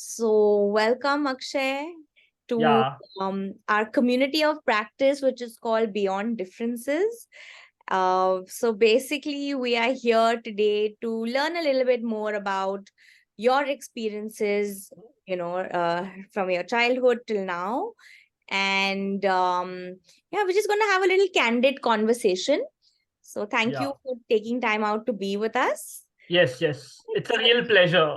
So, welcome, Akshay, to Yeah, our community of practice, which is called Beyond Differences. So, basically, we are here today to learn a little bit more about your experiences, from your childhood till now. And yeah, we're just going to have a little candid conversation. So, thank yeah. you for taking time out to be with us. Yes, yes. It's a real pleasure.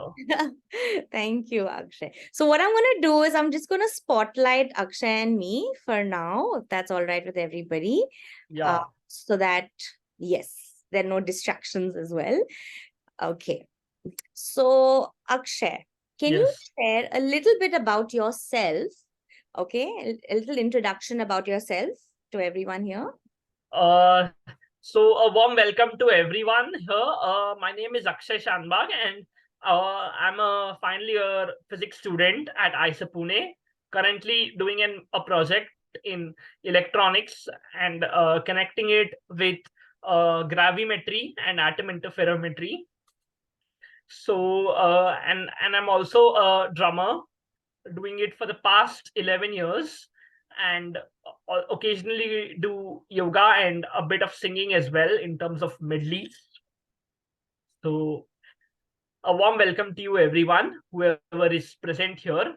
Thank you, Akshay. So, what I'm going to do is I'm just going to spotlight Akshay and me for now, if that's all right with everybody. Yeah. So that, yes, there are no distractions as well. Okay. So, Akshay, can you Yes. share a little bit about yourself? Okay. A little introduction about yourself to everyone here. Uh, so a warm welcome to everyone here. My name is Akshay Shanbhag, and I'm a final year physics student at IISc Pune. Currently doing a project in electronics and connecting it with gravimetry and atom interferometry. So and I'm also a drummer, doing it for the past 11 years, and occasionally do yoga and a bit of singing as well in terms of medleys. So a warm welcome to you everyone, whoever is present here.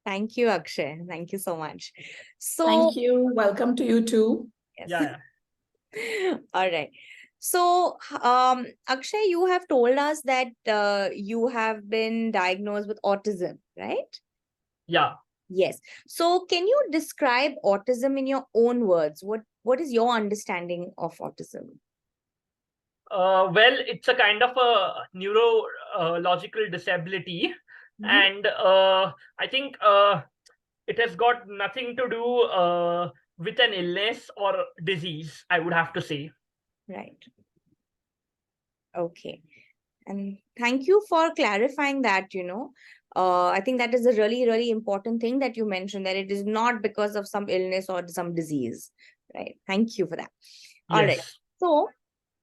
Thank you, Akshay. Thank you so much. So, Thank you. Welcome to you too. yes. Yeah, All right. So, Akshay, you have told us that you have been diagnosed with autism, right? yeah. Yes. So, can you describe autism in your own words? What is your understanding of autism? Well, it's a kind of a neurological disability, Mhm. and I think it has got nothing to do with an illness or disease, I would have to say. Right. Okay. And thank you for clarifying that. I think that is a really, really important thing that you mentioned, that it is not because of some illness or some disease. Right. Thank you for that. All right. Yes. So,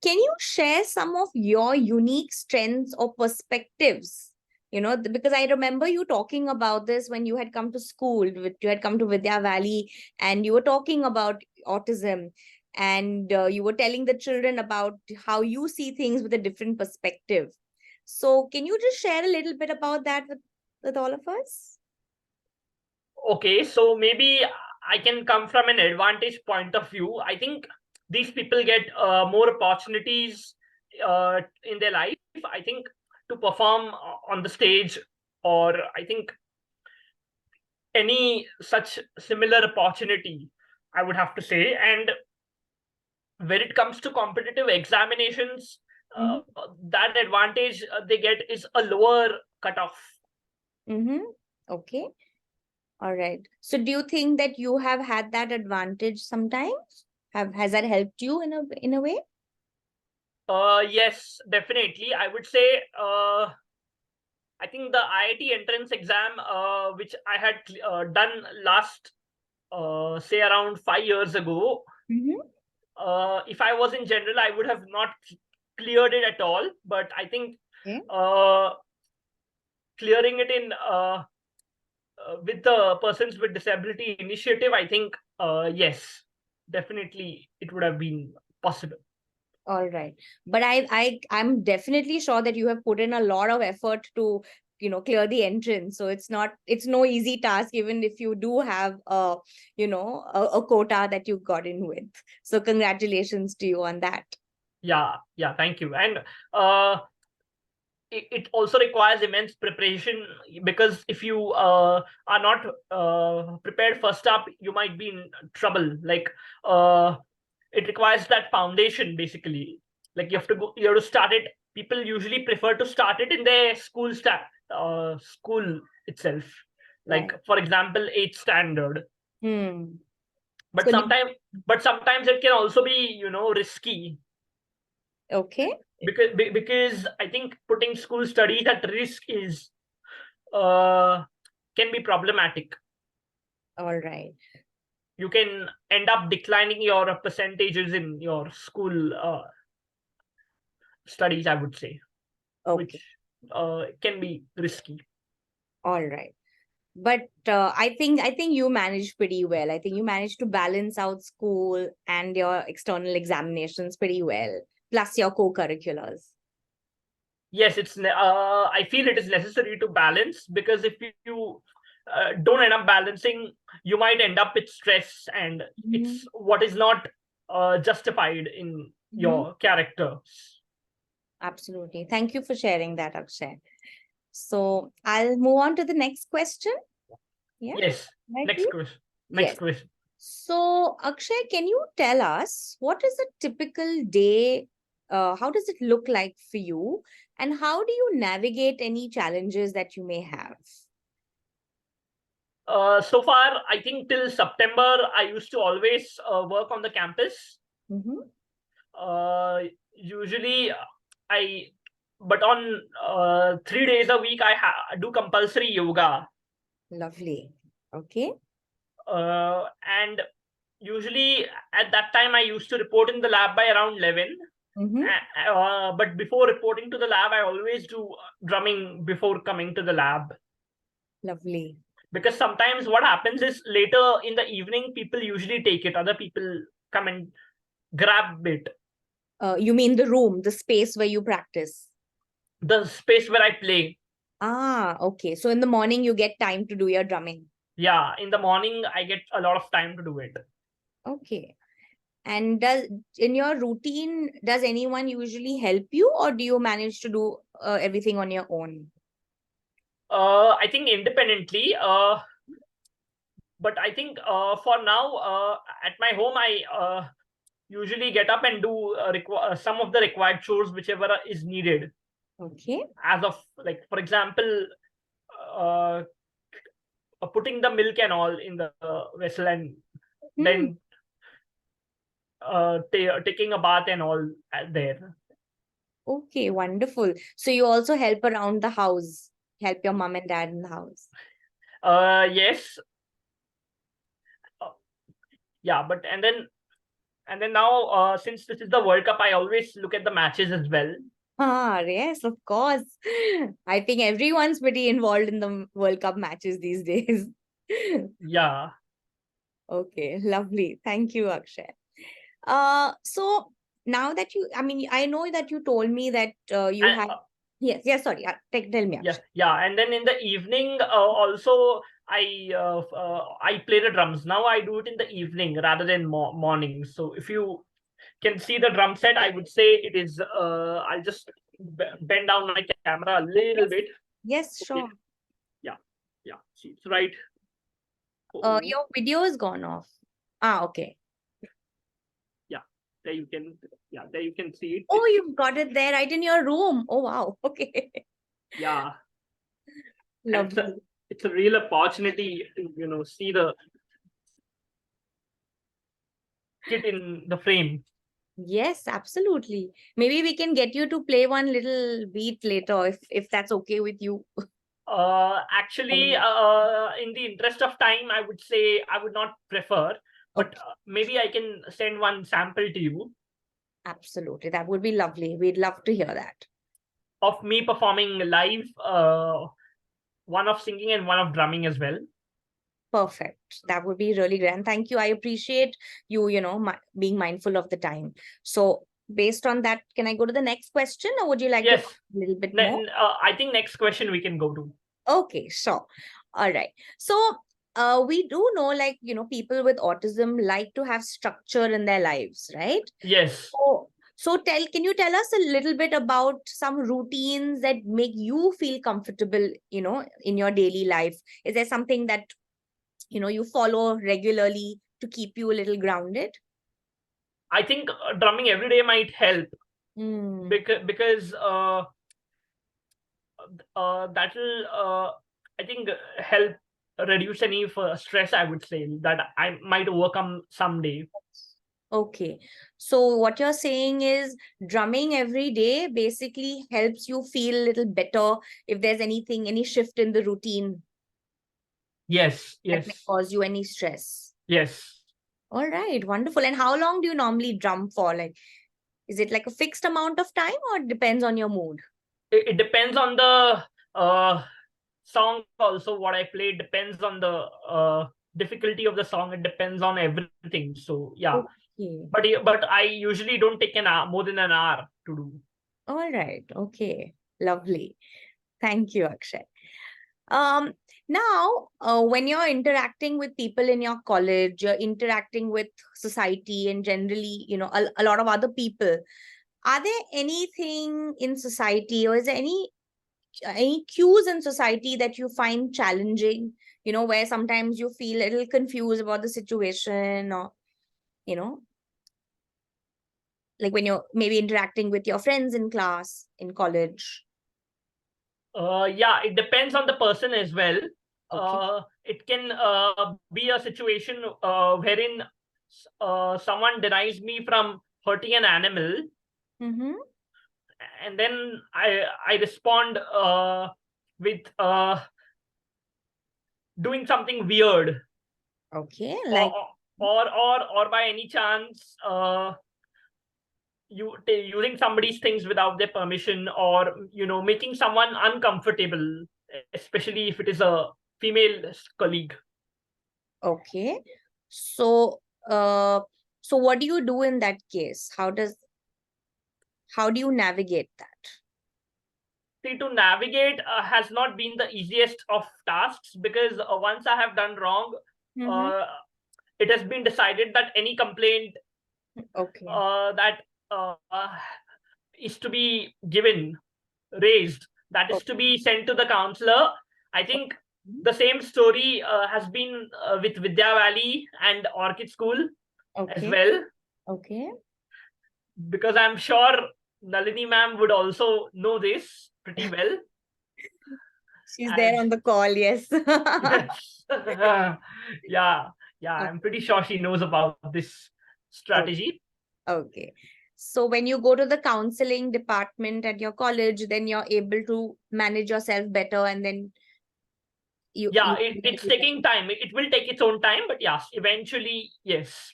can you share some of your unique strengths or perspectives? Because I remember you talking about this when you had come to school, you had come to Vidya Valley, and you were talking about autism, and you were telling the children about how you see things with a different perspective. So, can you just share a little bit about that with all of us? Okay, so maybe I can come from an advantage point of view. I think these people get more opportunities in their life, I think, to perform on the stage, or I think any such similar opportunity, I would have to say. And when it comes to competitive examinations, Mm-hmm. that advantage they get is a lower cutoff. Mm-hmm. Okay. All right. So do you think that you have had that advantage sometimes? Has that helped you in a way? Yes, definitely. I would say I think the IIT entrance exam, which I had done last, say around 5 years ago, Mm-hmm. if I was in general, I would have not cleared it at all. But I think Okay. uh, clearing it in with the Persons with Disability Initiative, I think yes, definitely it would have been possible. All right. But I'm definitely sure that you have put in a lot of effort to, clear the entrance. So it's no easy task, even if you do have a quota that you got in with. So congratulations to you on that. Yeah, yeah, thank you. And uh, it also requires immense preparation, because if you are not prepared first up, you might be in trouble. Like it requires that foundation basically. Like you have to start it. People usually prefer to start it in their school itself. Like Right. for example, eighth standard. Hmm. But So, sometimes it can also be risky, okay. because I think putting school studies at risk is uh, can be problematic. All right. You can end up declining your percentages in your school studies, I would say. Okay. Which, can be risky. All right. But I think you managed pretty well. I think you managed to balance out school and your external examinations pretty well, plus your co-curriculars. Yes, I feel it is necessary to balance, because if you don't end up balancing, you might end up with stress, and Mhm. it's what is not justified in Mhm. your character. Absolutely. Thank you for sharing that, Akshay. So I'll move on to the next question. Yeah, Yes. right, Next please. question. Next Yes. question. So, Akshay, can you tell us what is a typical day? How does it look like for you? And how do you navigate any challenges that you may have? So far, I think till September, I used to always work on the campus. Mm-hmm. Usually, I, but on 3 days a week, do compulsory yoga. Lovely. Okay. And usually at that time, I used to report in the lab by around 11. Mm-hmm. But before reporting to the lab, I always do drumming before coming to the lab. Lovely. Because sometimes what happens is later in the evening, people usually take it. Other people come and grab it. You mean the room, the space where you practice? The space where I play. Ah, okay. So in the morning, you get time to do your drumming. Yeah, in the morning, I get a lot of time to do it. Okay. And in your routine, does anyone usually help you, or do you manage to do everything on your own? I think independently. But I think for now, at my home, I usually get up and do some of the required chores, whichever is needed. Okay. As of, like, for example, uh, putting the milk and all in the vessel, and Hmm. then taking a bath and all there. Okay, wonderful. So you also help around the house, help your mom and dad in the house. Yes. Uh, yeah, but and then now, since this is the World Cup, I always look at the matches as well. Ah, yes, of course. I think everyone's pretty involved in the World Cup matches these days. Yeah. Okay, lovely. Thank you, Akshay. So now that I mean, I know that you told me that you And had, yes, sorry, tell me, yeah, Akshay. yeah, and then in the evening, also I play the drums. Now I do it in the evening rather than morning. So if you can see the drum set, I would say it is. I'll just bend down my camera a little Yes, bit. yes, Okay. sure. Yeah, yeah. See, it's right. Oh, Your video is gone off. Ah, okay. yeah. There you can. Yeah, there you can see it. Oh, you've got it there right in your room. Oh, wow. Okay. Yeah, and Lovely. it's a real opportunity to see the kit in the frame. Yes, absolutely. Maybe we can get you to play one little beat later if that's okay with you. Actually, in the interest of time, I would say I would not prefer, but Okay, maybe I can send one sample to you absolutely. That would be lovely. We'd love to hear that. of me performing live, one of singing and one of drumming as well. Perfect. That would be really great. And thank you. I appreciate you, being mindful of the time. So based on that, can I go to the next question, or would you like to talk Yes. a little bit more? I think next question we can go to. Okay, sure. All right. So, we do know, like, people with autism like to have structure in their lives, right? Yes. So can you tell us a little bit about some routines that make you feel comfortable, in your daily life? Is there something that, you follow regularly to keep you a little grounded? I think drumming every day might help, Hmm. because that'll I think help reduce any stress. I would say that I might overcome someday. Okay. So what you're saying is drumming every day basically helps you feel a little better if there's any shift in the routine Yes, that may yes, cause you any stress. yes. All right, wonderful. And how long do you normally drum for? Like, is it like a fixed amount of time or it depends on your mood? it depends on the song also. What I play depends on the difficulty of the song. It depends on everything. So yeah, Okay. but I usually don't take an hour, more than an hour to do. All right. Okay. Lovely. Thank you, Akshay. Um, Now, when you're interacting with people in your college, you're interacting with society and generally, a lot of other people. Are there anything in society, or is there any cues in society that you find challenging? Where sometimes you feel a little confused about the situation, or you know, like when you're maybe interacting with your friends in class, in college. Yeah, it depends on the person as well. Okay. It can be a situation wherein someone denies me from hurting an animal, Mm-hmm. and then I respond with doing something weird, Okay. or Like, or by any chance using somebody's things without their permission, or making someone uncomfortable, especially if it is a female colleague. okay. So, uh, so what do you do in that case? How do you navigate that? See, to navigate has not been the easiest of tasks, because once I have done wrong, Mm-hmm. uh, it has been decided that any complaint Okay. that is to be raised, that is to Okay. be sent to the counselor. I think the same story has been with Vidya Valley and Orchid School as Okay. well, Okay. because I'm sure Nalini ma'am would also know this pretty well. She's there And on the call. Yes. yes, yeah, I'm pretty sure she knows about this Oh, strategy. okay. So when you go to the counseling department at your college, then you're able to manage yourself better, and then Yeah, you it's taking time. It will take its own time, but yes, eventually, yes.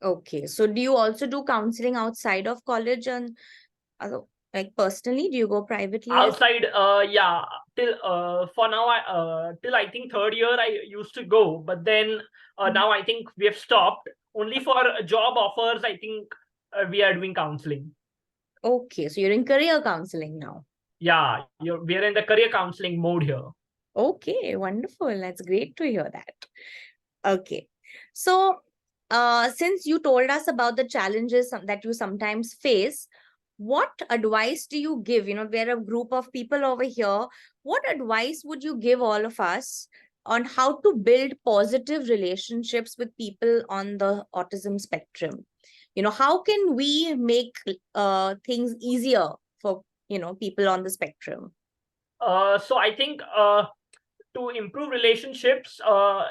Okay. So do you also do counseling outside of college, and other, like personally, do you go privately as? Outside, yeah, till for now, till I think third year I used to go, but then Mhm. now I think we have stopped. Only for job offers, I think we are doing counseling. Okay. So you're in career counseling now. Yeah, we are in the career counseling mode here. Okay. Wonderful. That's great to hear that. Okay. So, since you told us about the challenges that you sometimes face, what advice do you give? We're a group of people over here. What advice would you give all of us on how to build positive relationships with people on the autism spectrum? How can we make things easier for, people on the spectrum? So I think to improve relationships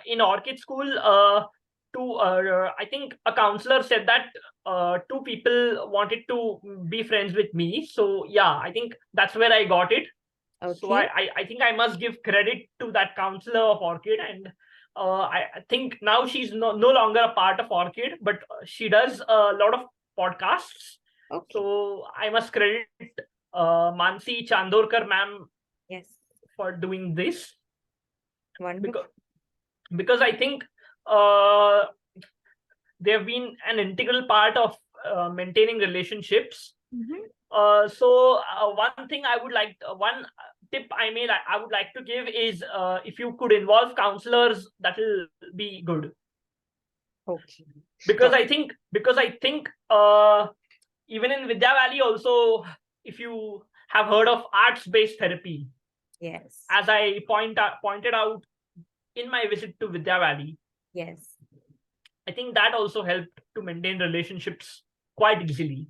in Orchid School, I think a counselor said that two people wanted to be friends with me. So yeah, I think that's where I got it. So Okay. I think I must give credit to that counselor of Orchid, and I think now she's no longer a part of Orchid, but she does a lot of podcasts. Okay. So I must credit Mansi Chandorkar ma'am Yes. for doing this, Wonderful. because I think uh, they have been an integral part of maintaining relationships. Mhm. One thing I would like, one tip I would like to give is, if you could involve counselors, that will be good. Okay. Because Got I think even in Vidya Valley also, if you have heard of arts based therapy, Yes. as I pointed out in my visit to Vidya Valley, Yes. I think that also helped to maintain relationships quite easily.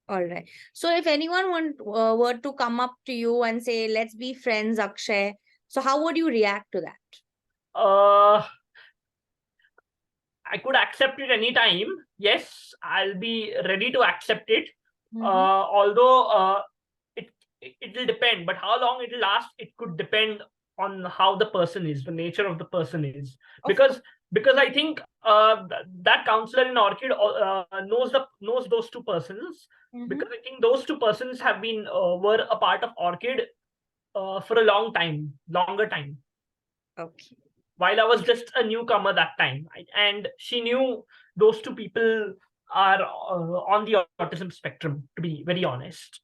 All right. So if anyone were to come up to you and say, "Let's be friends, Akshay," so how would you react to that? Uh, I could accept it anytime. Yes, I'll be ready to accept it. Mm-hmm. Although it it will depend, but how long it will last, it could depend on how the person is, the nature of the person is. Of Because course. because I think that counselor in Orchid knows those two persons, because I think those two persons have been were a part of Orchid for a longer time. Okay. While I was just a newcomer that time, and she knew those two people are on the autism spectrum, to be very honest.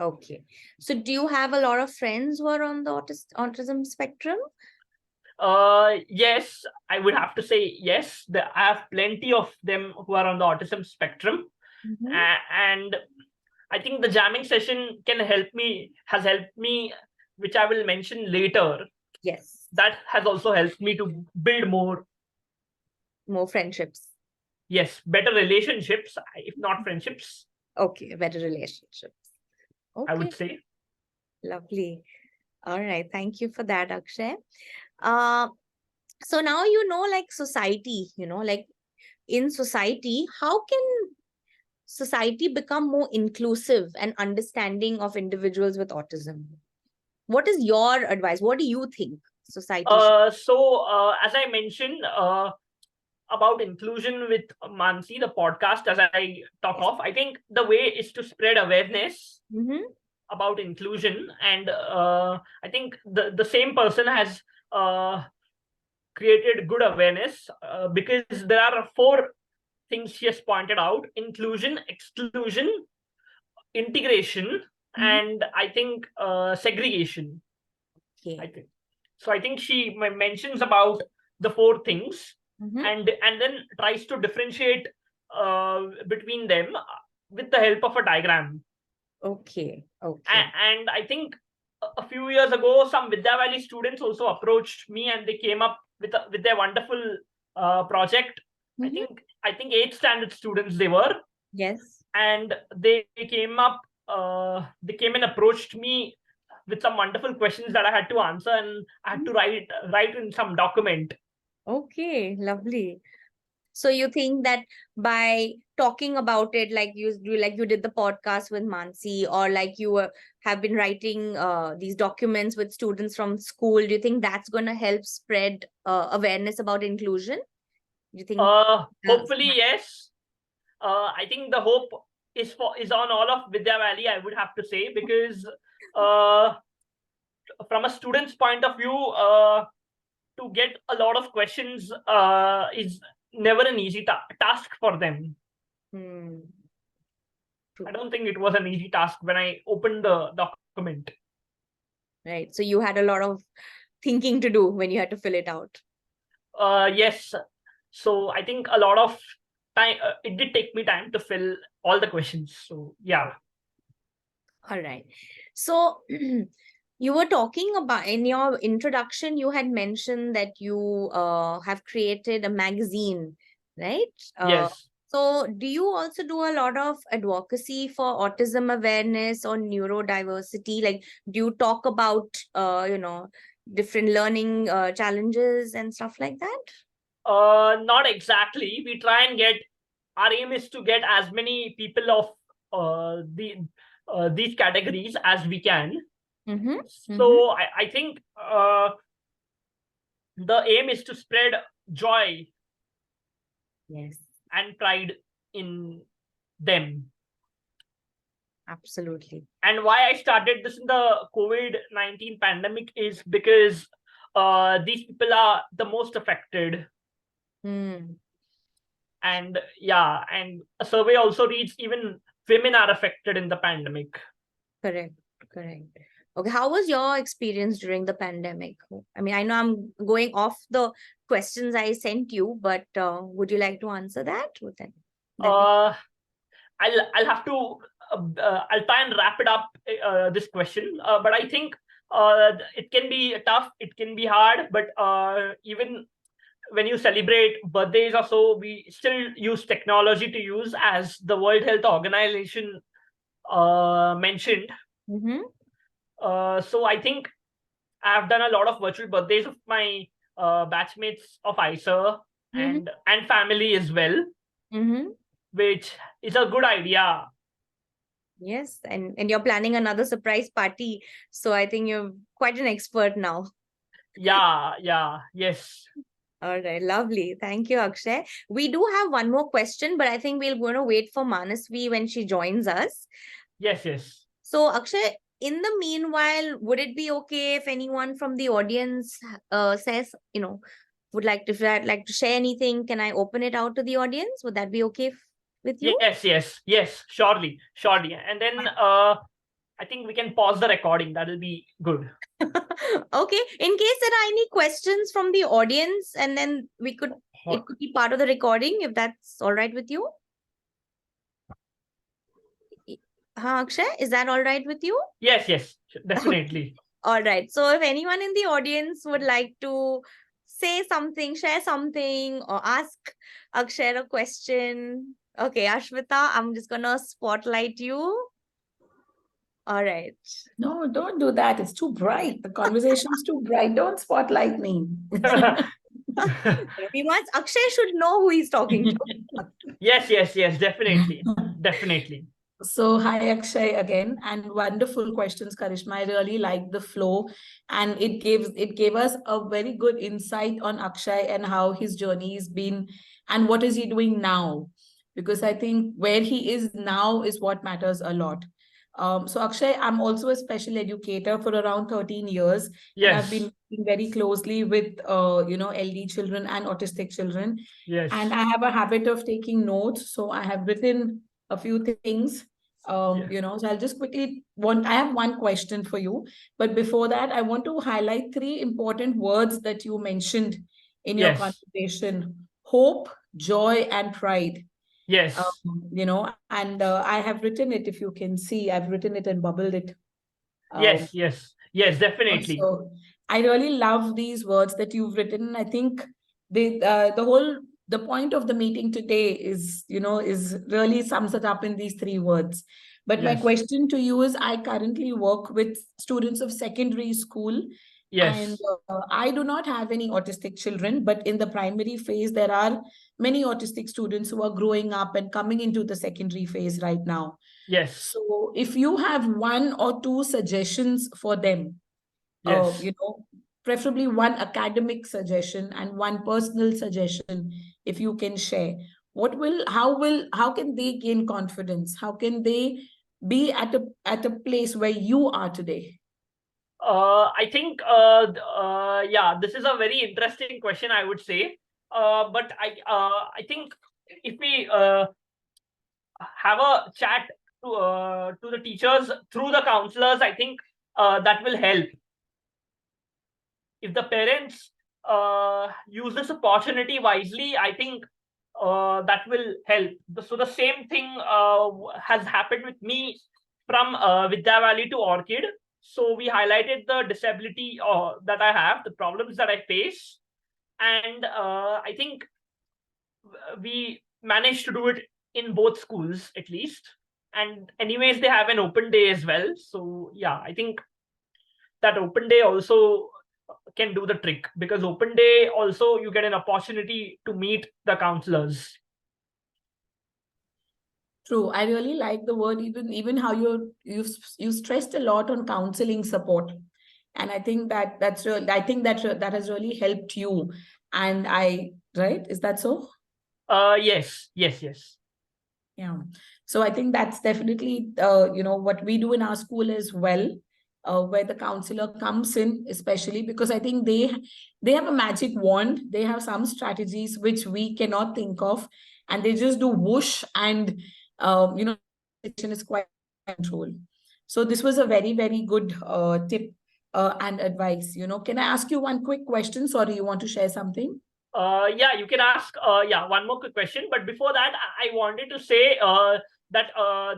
Okay. So do you have a lot of friends who are on the autism spectrum? Yes, I would have to say yes. I have plenty of them who are on the autism spectrum, and I think the jamming session has helped me, which I will mention later. Yes. That has also helped me to build more friendships. Yes, better relationships, if not friendships. Okay, better relationships. I Okay, would say. lovely. All right, thank you for that, Akshay. Uh, so now like society, like in society, how can society become more inclusive and understanding of individuals with autism? What is your advice? What do you think society should? As I mentioned about inclusion with Mansi, the podcast, as I talk Yes. of, I think the way is to spread awareness Mm-hmm. about inclusion, and I think the same person has created good awareness, because there are four things she has pointed out: inclusion, exclusion, integration, Mm-hmm. and I think segregation. I Okay. think so. I think she mentions about the four things, Mm-hmm. and then tries to differentiate between them with the help of a diagram. Okay. Okay. And I think a few years ago, some Vidya Valley students also approached me, and they came up with their wonderful project. Mm-hmm. I think 8th standard students they were, Yes. and they came up. They came and approached me with some wonderful questions that I had to answer, and I had to write in some document. Okay, lovely. So you think that by talking about it, like you did the podcast with Mansi, or like have been writing these documents with students from school, do you think that's going to help spread awareness about inclusion? Do you think? Hopefully, yes. I think the hope is on all of Vidya Valley, I would have to say, because uh, from a student's point of view, to get a lot of questions is never an easy task for them. Hmm, I true. don't think it was an easy task when I opened the document. Right. So you had a lot of thinking to do when you had to fill it out. Yes. So I think a lot of time. It did take me time to fill all the questions. So yeah. All right. So you were talking about, in your introduction, you had mentioned that you have created a magazine, right? Yes. So do you also do a lot of advocacy for autism awareness or neurodiversity? Like, do you talk about, different learning challenges and stuff like that? Not exactly. We try and get. Our aim is to get as many people of these categories as we can. Mm-hmm. Mm-hmm. So I think the aim is to spread joy Yes, and pride in them. absolutely. And why I started this in the COVID-19 pandemic is because these people are the most affected. Hmm. And yeah, and a survey also reads even women are affected in the pandemic. Correct, correct. Okay, how was your experience during the pandemic? I mean, I know I'm going off the questions I sent you, but would you like to answer that? That we... Uh, I'll have to I'll try and wrap it up this question. But I think it can be tough. It can be hard. But even when you celebrate birthdays or so, we still use technology to use, as the World Health Organization mentioned. Mm-hmm. So I think I've done a lot of virtual birthdays of my batchmates of ISER Mm-hmm. and family as well, Mm-hmm. which is a good idea. Yes, and you're planning another surprise party, so I think you're quite an expert now. Yeah, yes. All right, lovely. Thank you, Akshay. We do have one more question, but I think we're going to wait for Manasvi when she joins us. Yes, yes. So, Akshay, in the meanwhile, would it be okay if anyone from the audience says, would like to, if I'd like to share anything, can I open it out to the audience? Would that be okay with you? Yes, yes, yes, surely, surely. And then I think we can pause the recording. That'll be good. Okay. In case there are any questions from the audience, and then it could be part of the recording, if that's all right with you. Akshay, is that all right with you? Yes, yes, definitely. All right. So if anyone in the audience would like to say something, share something, or ask Akshay a question. Okay, Ashmita, I'm just gonna spotlight you. All right. No, don't do that. It's too bright. The conversation's too bright. Don't spotlight me. We must, Akshay should know who he's talking to. Yes, yes, yes, definitely. Definitely. So, hi Akshay again, and wonderful questions, Karishma. I really like the flow, and it gave us a very good insight on Akshay and how his journey has been, and what is he doing now, because I think where he is now is what matters a lot. So Akshay, I'm also a special educator for around 13 years, and I've been Yes, working very closely with LD children and autistic children, yes, and I have a habit of taking notes. So I have written a few things, yeah, so I'll just quickly I have one question for you, but before that I want to highlight three important words that you mentioned in your yes, conversation: hope, joy, and pride. yes, And I have written it. If you can see, I've written it and bubbled it. um, yes, yes, yes, definitely. so I really love these words that you've written. I think the point of the meeting today is really sums it up in these three words. But my Yes, question to you is, I currently work with students of secondary school, and yes, I do not have any autistic children, but in the primary phase, there are many autistic students who are growing up and coming into the secondary phase right now. yes, So if you have one or two suggestions for them, uh, yes. you know, preferably one academic suggestion and one personal suggestion, if you can share, how can they gain confidence? How can they be at a place where you are today? I think, yeah, this is a very interesting question, I would say. But I think if we have a chat to the teachers through the counselors, I think that will help. If the parents use this opportunity wisely, I think that will help. So the same thing has happened with me from Vidya Valley to Orchid. So we highlighted the disability that I have, the problems that I face, and I think we managed to do it in both schools at least. And anyways, they have an open day as well. So yeah, I think that open day also can do the trick, because open day also you get an opportunity to meet the counselors. True. I really like the word, even how you stressed a lot on counseling support. And I think that has really helped you. And right? Is that so? Yes, yes, yes, Yeah. So I think that's definitely what we do in our school as well, where the counselor comes in, especially because I think they have a magic wand. They have some strategies which we cannot think of, and they just do whoosh, and situation is quite control. So this was a very, very good tip and advice. Can I ask you one quick question? Sorry, you want to share something? yeah, you can ask yeah, one more quick question, but before that I wanted to say that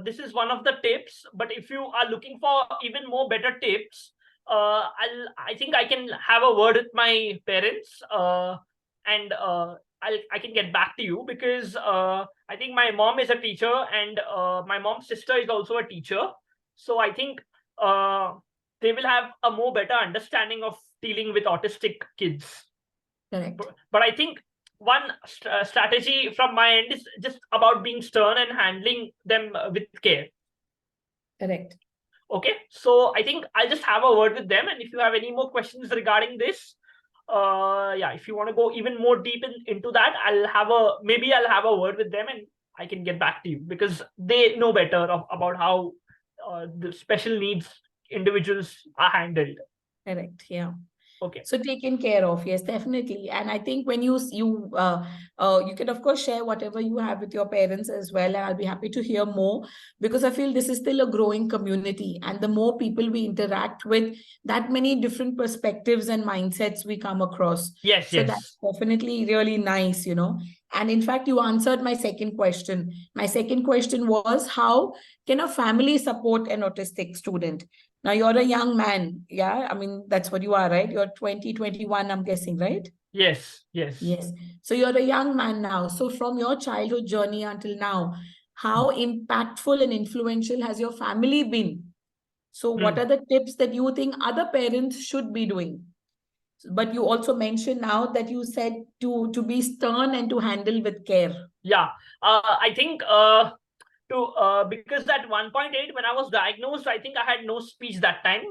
this is one of the tips, but if you are looking for even more better tips, I think I can have a word with my parents, and I can get back to you, because I think my mom is a teacher, and my mom's sister is also a teacher. So I think uh, they will have a more better understanding of dealing with autistic kids. Correct. But I think one strategy from my end is just about being stern and handling them with care. Correct. Okay, so I think I'll just have a word with them, and if you have any more questions regarding this, yeah, if you want to go even more deep into that, I'll have a word with them, and I can get back to you, because they know better about how the special needs individuals are handled. Correct. Yeah. Okay. So taken care of, yes, definitely. And I think when you can of course share whatever you have with your parents as well, and I'll be happy to hear more, because I feel this is still a growing community, and the more people we interact with, that many different perspectives and mindsets we come across. Yes, So yes. that's definitely really nice, you know. And in fact, you answered my second question. My second question was, how can a family support an autistic student? Now you're a young man. Yeah. I mean, that's what you are, right? You're 20, 21, I'm guessing, right? Yes, yes. Yes. So you're a young man now. So from your childhood journey until now, how impactful and influential has your family been? So what Hmm. are the tips that you think other parents should be doing? But you also mentioned now that you said to be stern and to handle with care. Yeah. I think to because at 1.8, when I was diagnosed, I think I had no speech that time.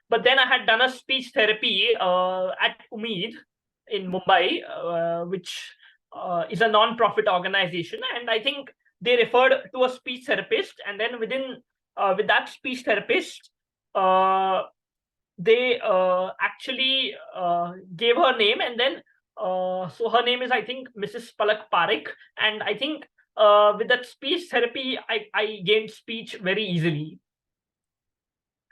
But then I had done a speech therapy at Umeed in Mumbai, which is a non-profit organization, and I think they referred to a speech therapist, and then with that speech therapist, uh, they actually gave her name, and then so her name is, I think, Mrs. Palak Parekh, and I think with that speech therapy, I gained speech very easily,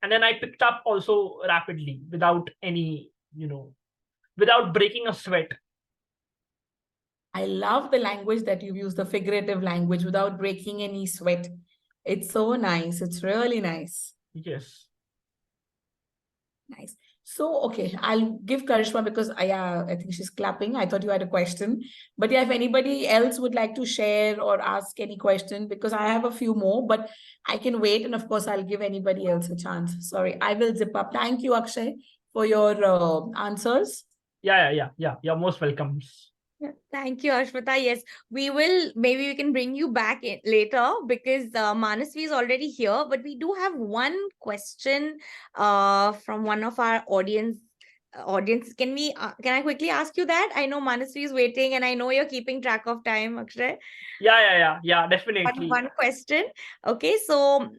and then I picked up also rapidly without any, without breaking a sweat. I love the language that you use, the figurative language without breaking any sweat. It's so nice. It's really nice. Yes. Nice. So, okay, I'll give Karishma because I think she's clapping. I thought you had a question. But yeah, if anybody else would like to share or ask any question, because I have a few more, but I can wait. And of course, I'll give anybody else a chance. Sorry, I will zip up. Thank you, Akshay, for your answers. Yeah. You're most welcome. Yeah, thank you, Ashmita. Yes, maybe we can bring you back later, because Manasvi is already here. But we do have one question from one of our audience. Can I quickly ask you that? I know Manasvi is waiting, and I know you're keeping track of time, Akshay. Yeah, One, definitely. one question. Okay, so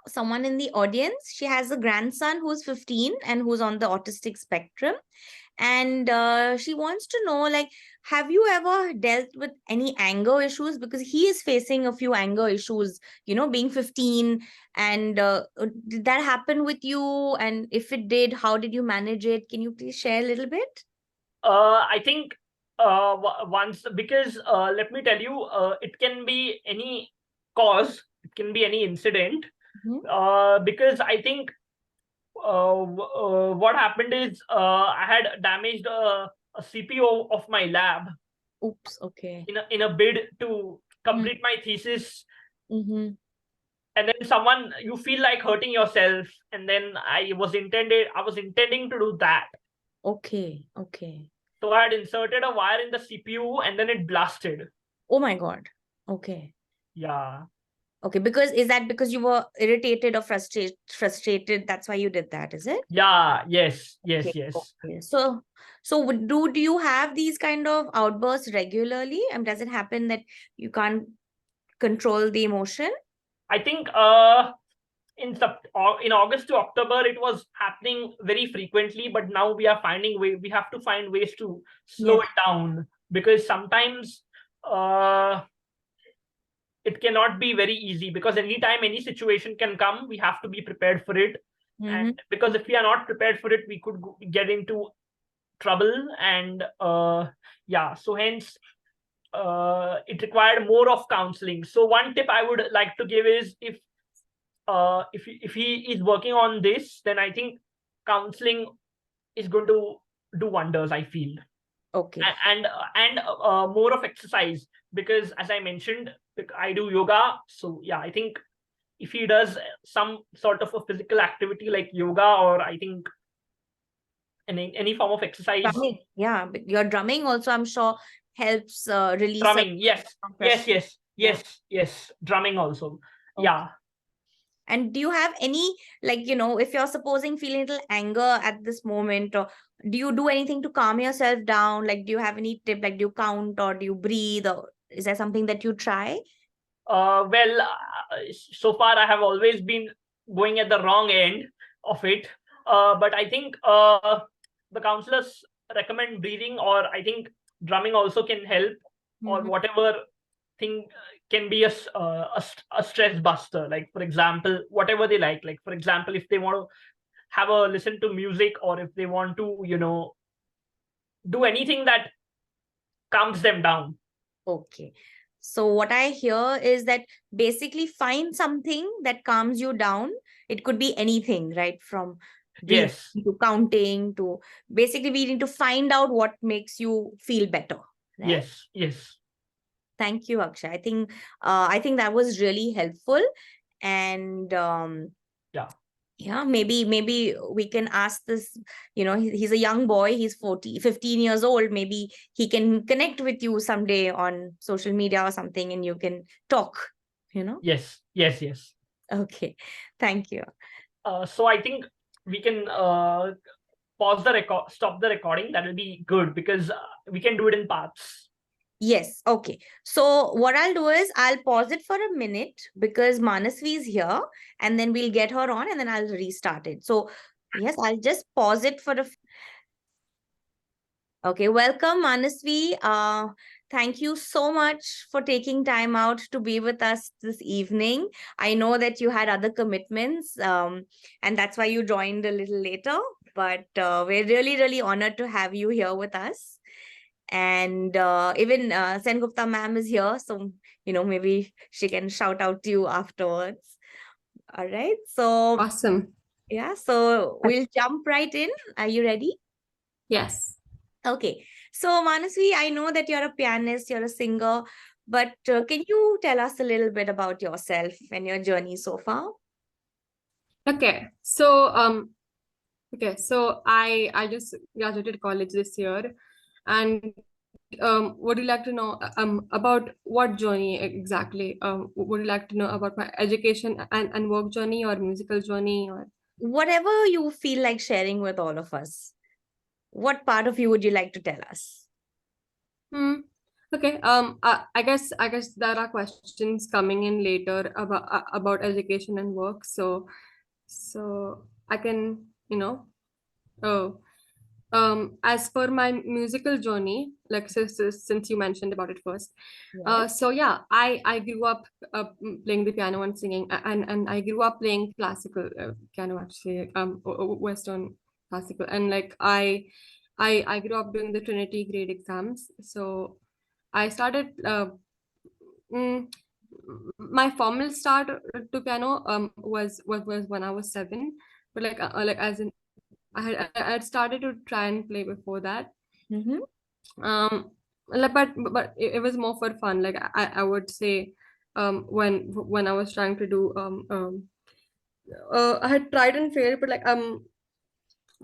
someone in the audience, she has a grandson who's 15 and who's on the autistic spectrum, and she wants to know, like, have you ever dealt with any anger issues, because he is facing a few anger issues, being 15, and did that happen with you, and if it did, how did you manage it? Can you please share a little bit? I think once, because let me tell you, it can be any cause, it can be any incident. Mhm. Because I think what happened is, I had damaged a CPU of my lab Oops, okay. in a bid to complete my thesis, Mm-hmm. and then you feel like hurting yourself, and then I was intending to do that. Okay. So I had inserted a wire in the CPU, and then it blasted. Oh my God. Okay. Yeah. Okay, is that because you were irritated or frustrated? That's why you did that, is it? Yeah. Yes. Okay. Yes. Yes. Okay. So do you have these kind of outbursts regularly? Does it happen that you can't control the emotion? I think in August to October it was happening very frequently, but now we have to find ways to slow Yes. it down, because sometimes uh, it cannot be very easy, because anytime any situation can come, we have to be prepared for it. Mm-hmm. And because if we are not prepared for it, we could get into trouble. And yeah, so hence it required more of counseling. So one tip I would like to give is, if he is working on this, then I think counseling is going to do wonders, I feel. Okay. And more of exercise, because as I mentioned, I do yoga. So yeah, I think if he does some sort of a physical activity like yoga, or I think any form of exercise. Drumming. Yeah, but your drumming also, I'm sure, helps release a Drumming, yes. pressure. Yeah. Yes, drumming also. Okay. Yeah. And do you have any, like, if you're supposing feeling a little anger at this moment, or Do you do anything to calm yourself down? Like, do you have any tip? Like, do you count or do you breathe? Or is there something that you try? Well, so far I have always been going at the wrong end of it. But I think the counselors recommend breathing, or I think drumming also can help, or Mhm. whatever thing can be a stress buster. Like, for example, whatever they like. Like, for example, if they want to have a listen to music, or if they want to, do anything that calms them down. Okay. So what I hear is that basically find something that calms you down. It could be anything, right? From breathing Yes, to counting to basically we need to find out what makes you feel better, right? yes, yes. Thank you, Akshay. I think that was really helpful. And Yeah. yeah, maybe we can ask this, he's a young boy, he's 15 years old. Maybe he can connect with you someday on social media or something and you can talk. Yes, yes, yes. Okay, thank you. So I think we can stop the recording. That will be good, because we can do it in parts. Yes, okay. So what I'll do is I'll pause it for a minute because Manasvi is here, and then we'll get her on and then I'll restart it. So yes, I'll just pause it for a Okay, welcome, Manasvi. Thank you so much for taking time out to be with us this evening. I know that you had other commitments, and that's why you joined a little later. But we're really, really honored to have you here with us. And even Sen Gupta ma'am is here, so maybe she can shout out to you afterwards. All right. So Awesome. yeah, so we'll jump right in. Are you ready? Yes. Okay, so Manasvi, I know that you're a pianist, you're a singer, but can you tell us a little bit about yourself and your journey so far? Okay. So I just graduated college this year, and would you like to know about what journey exactly? Would you like to know about my education and work journey, or musical journey, or Whatever you feel like sharing with all of us. What part of you would you like to tell us? hmm? Okay. I guess there are questions coming in later about education and work. So I can, oh, as for my musical journey, like since you mentioned about it first, Yes. so yeah, I grew up playing the piano and singing, and I grew up playing classical piano, actually, Western classical, and like I grew up doing the Trinity grade exams. So I started mm, my formal start to piano was when I was 7, but like as in I had started to try and play before that. Mm-hmm. But it was more for fun. Like I would say, when I was trying to do I had tried and failed, but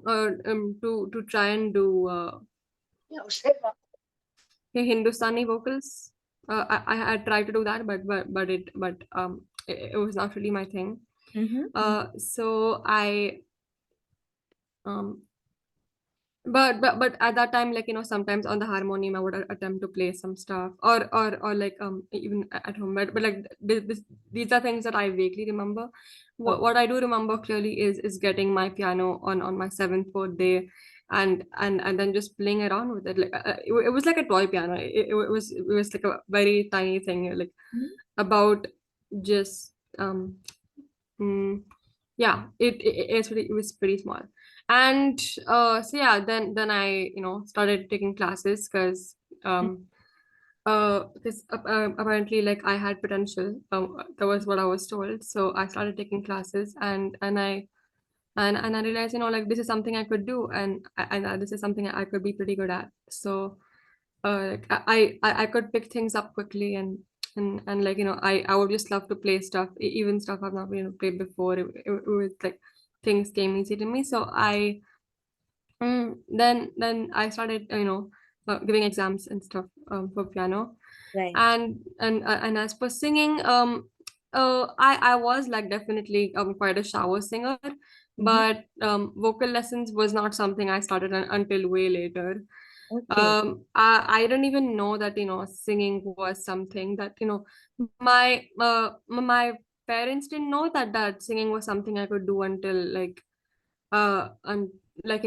to try and do Hindustani vocals. I had tried to do that, but it was not really my thing. Mm-hmm. So I um but at that time, like, sometimes on the harmonium I would attempt to play some stuff, or like even at home, but like these are things that I vaguely remember. Oh. What I do remember clearly is getting my piano on my seventh birthday, and then just playing around with it. Like it was like a toy piano. It was like a very tiny thing, like Mhm. about just mm, yeah, it was pretty small. And so yeah, then I started taking classes, because apparently, like, I had potential. That was what I was told. So I started taking classes, and I realized, like, this is something I could do, and this is something I could be pretty good at. So like, I could pick things up quickly, and like, I would just love to play stuff, even stuff I've not played before. It was like things came easy to me. So then I started, giving exams and stuff, for piano. Right. And as for singing, I was like definitely quite a shower singer. but vocal lessons was not something I started until way later. Okay. I don't even know that, singing was something that, my parents didn't know that singing was something I could do until like and like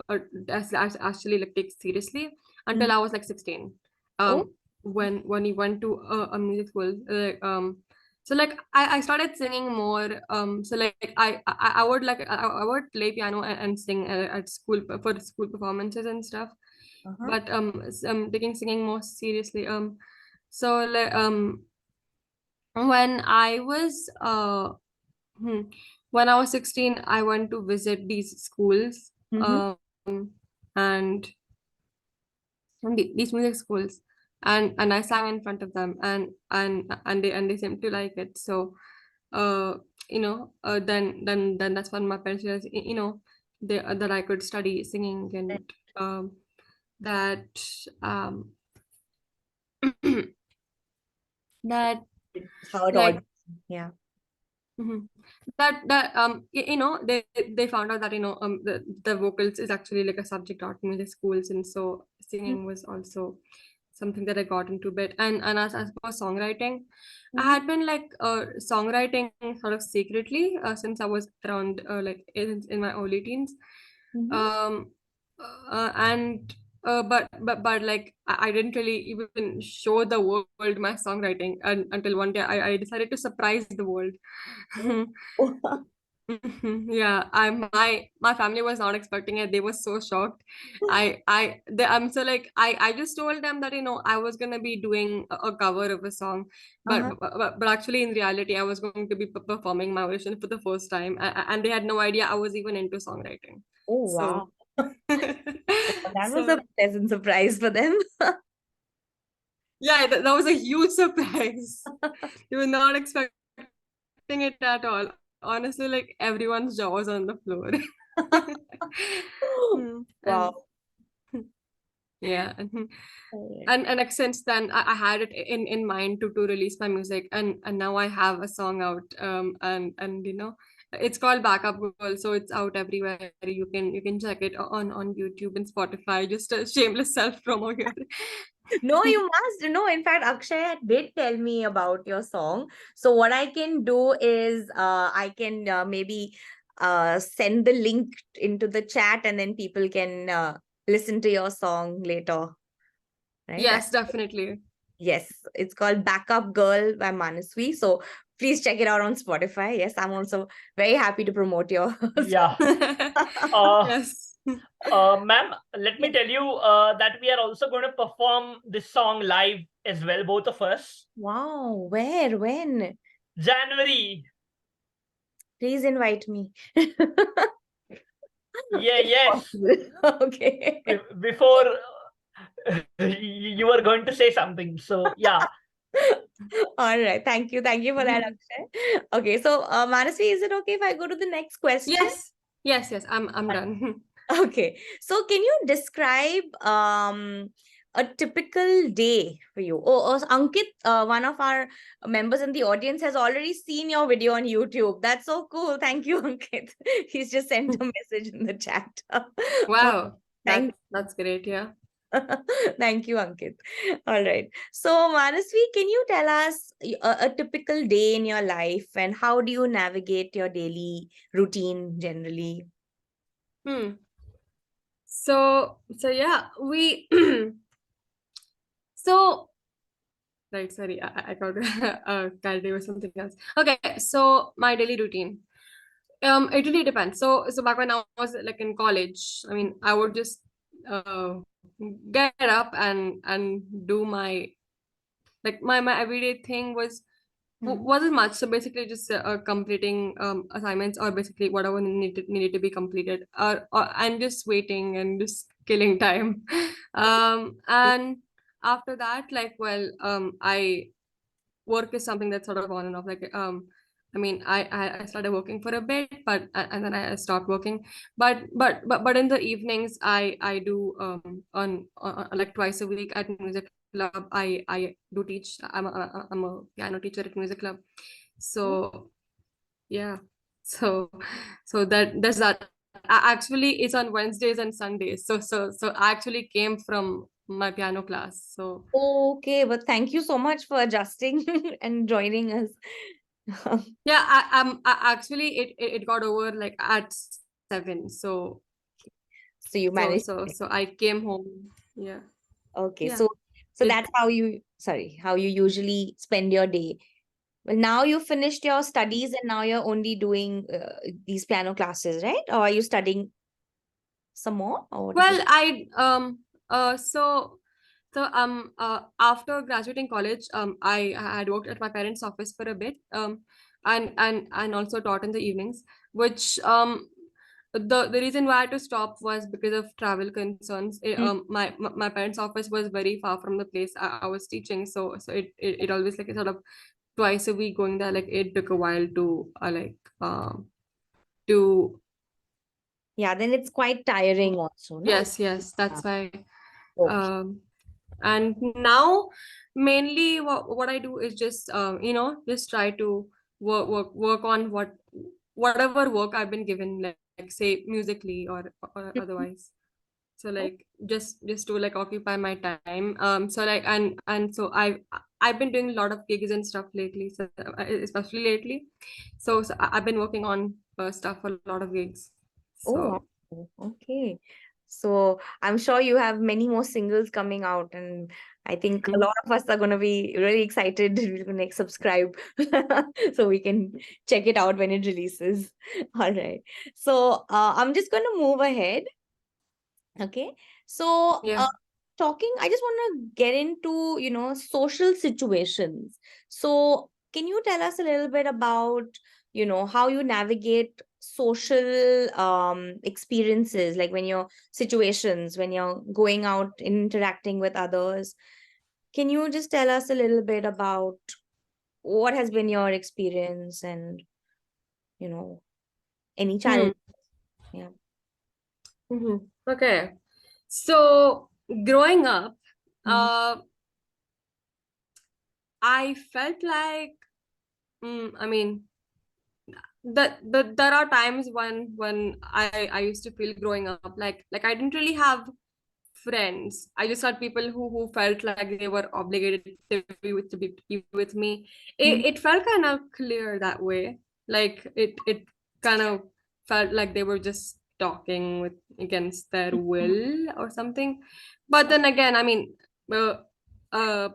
actually like take seriously until Mhm. I was like 16. Oh. When he went to a music school, so like I started singing more. So like I would like I would play piano and sing at school for school performances and stuff. Uh-huh. But taking singing more seriously. So like when I was when I was 16, I went to visit these schools. Mm-hmm. Um, and these music schools, and I sang in front of them, and they seemed to like it. So then that's when my parents realized, that I could study singing, and that um that How it all. like Yeah. mhm. They found out that the vocals is actually like a subject art in music schools, and so singing was also something that I got into bit. And as for songwriting, I Mm-hmm. had been like songwriting sort of secretly since I was around like in my early teens. Mm-hmm. Um, and but like I didn't really even show the world my songwriting until one day I decided to surprise the world. Yeah, my family was not expecting it. They were so shocked. I'm so like I just told them that I was gonna be doing a cover of a song, but, Uh-huh. but actually in reality I was going to be performing my audition for the first time, and they had no idea I was even into songwriting. Oh, wow. So That was a so pleasant surprise for them. yeah, that was a huge surprise. They were not expecting it at all. Honestly, like everyone's jaw was on the floor. And Wow. yeah, Alright. and like since then I had it in mind to release my music, and now I have a song out, and it's called Backup Girl, so it's out everywhere. You can check it on YouTube and Spotify. Just a shameless self promo here. No, you must. No, in fact, Akshay did tell me about your song. So what I can do is I can maybe send the link into the chat and then people can listen to your song later. Right? Yes, definitely. Yes, it's called Backup Girl by Manasvi. So please check it out on Spotify. Yes, I'm also very happy to promote your Yeah. Uh, Yes. Ma'am, let me tell you that we are also going to perform this song live as well, both of us. Wow, where, when? January. Please invite me. Yeah, If yes. possible. Okay. Before you were going to say something. So, yeah. All right. Thank you. Thank you for that, Akshay. Okay. So, Manasvi, is it okay if I go to the next question? Yes, I'm done. Okay. So, can you describe a typical day for you? Oh, Ankit, one of our members in the audience, has already seen your video on YouTube. That's so cool. Thank you, Ankit. He's just sent a message in the chat. Oh, Wow, thank that's great. Yeah. Thank you, Ankit. All right. So, Manasvi, can you tell us a typical day in your life and how do you navigate your daily routine generally? Hmm. So yeah, we so right. Sorry, I got carried away with something else. Okay, so my daily routine. It really depends. So back when I was like in college, I mean, I would just uh get up and do my everyday thing Hmm. wasn't much. So basically, just completing assignments, or basically whatever needed to be completed, or and just waiting and just killing time. And after that, like, well, I work is something that's sort of on and off. Like, I mean, I started working for a bit, but and then I stopped working. But in the evenings, I do like twice a week at music club. I do teach. I'm a piano teacher at music club. Oh, So yeah. So that's that. Actually, it's on Wednesdays and Sundays. So I actually came from my piano class. So Okay, but thank you so much for adjusting and joining us. yeah, actually it got over like at 7. So So you managed. I came home. Yeah. Okay, Yeah. so It that's how you usually spend your day. Well, now you finished your studies and now you're only doing these piano classes, right? Or are you studying some more? Or what is well, it? after graduating college, I had worked at my parents' office for a bit, and also taught in the evenings, which the reason why I had to stop was because of travel concerns. Mm. My parents' office was very far from the place I was teaching, so it always like sort of twice a week going there. Like it took a while to to Yeah, then it's quite tiring also, no? yes, Yeah. that's why. Okay. Um, and now mainly what I do is just just try to work on whatever work I've been given, like say musically or otherwise. So Oh, like just to like occupy my time. So like and so I've been doing a lot of gigs and stuff lately, so especially lately. So I've been working on stuff for a lot of gigs. oh, So wow. Okay. So I'm sure you have many more singles coming out, and I think a lot of us are going to be really excited to next subscribe so we can check it out when it releases. All right. So I'm just going to move ahead. Okay. So yeah. talking, I just want to get into, social situations. So can you tell us a little bit about, how you navigate social experiences, like when you're situations, when you're going out interacting with others? Can you just tell us a little bit about what has been your experience and, you know, any Hmm. challenge? Yeah. Okay. So growing up, Mhm. uh, I felt like, I mean, there are times when I used to feel growing up like I didn't really have friends. I just had people who felt like they were obligated to be with me. Mhm. It felt kind of clear that way. Like it kind of felt like they were just talking with against their will or something. But then again, I mean, uh, uh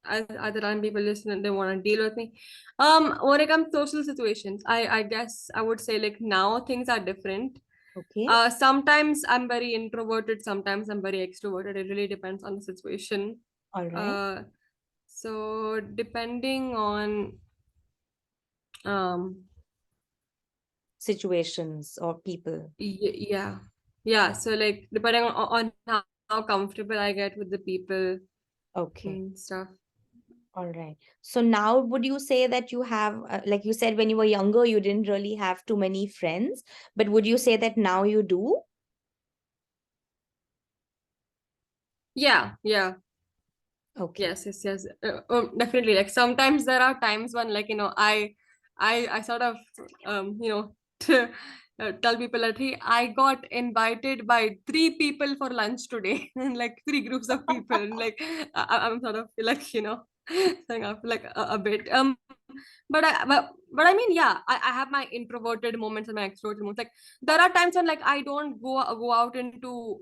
at the time people just they want to deal with me. When it comes to social situations, I guess I would say like now things are different. Okay. Sometimes I'm very introverted, sometimes I'm very extroverted. It really depends on the situation. All right. Uh, so depending on um Situations or people. yeah. Yeah, so like depending on how comfortable I get with the people Okay. and stuff. All right. So now would you say that you have, like you said, when you were younger, you didn't really have too many friends, but would you say that now you do? Yeah. Okay. Yes. Definitely. Like sometimes there are times when like I sort of to, tell people that hey, I got invited by 3 people for lunch today, and like 3 groups of people, and like I'm sort of like saying up like a bit. But I mean yeah, I have my introverted moments and my extroverted moments. Like there are times when like I don't go out into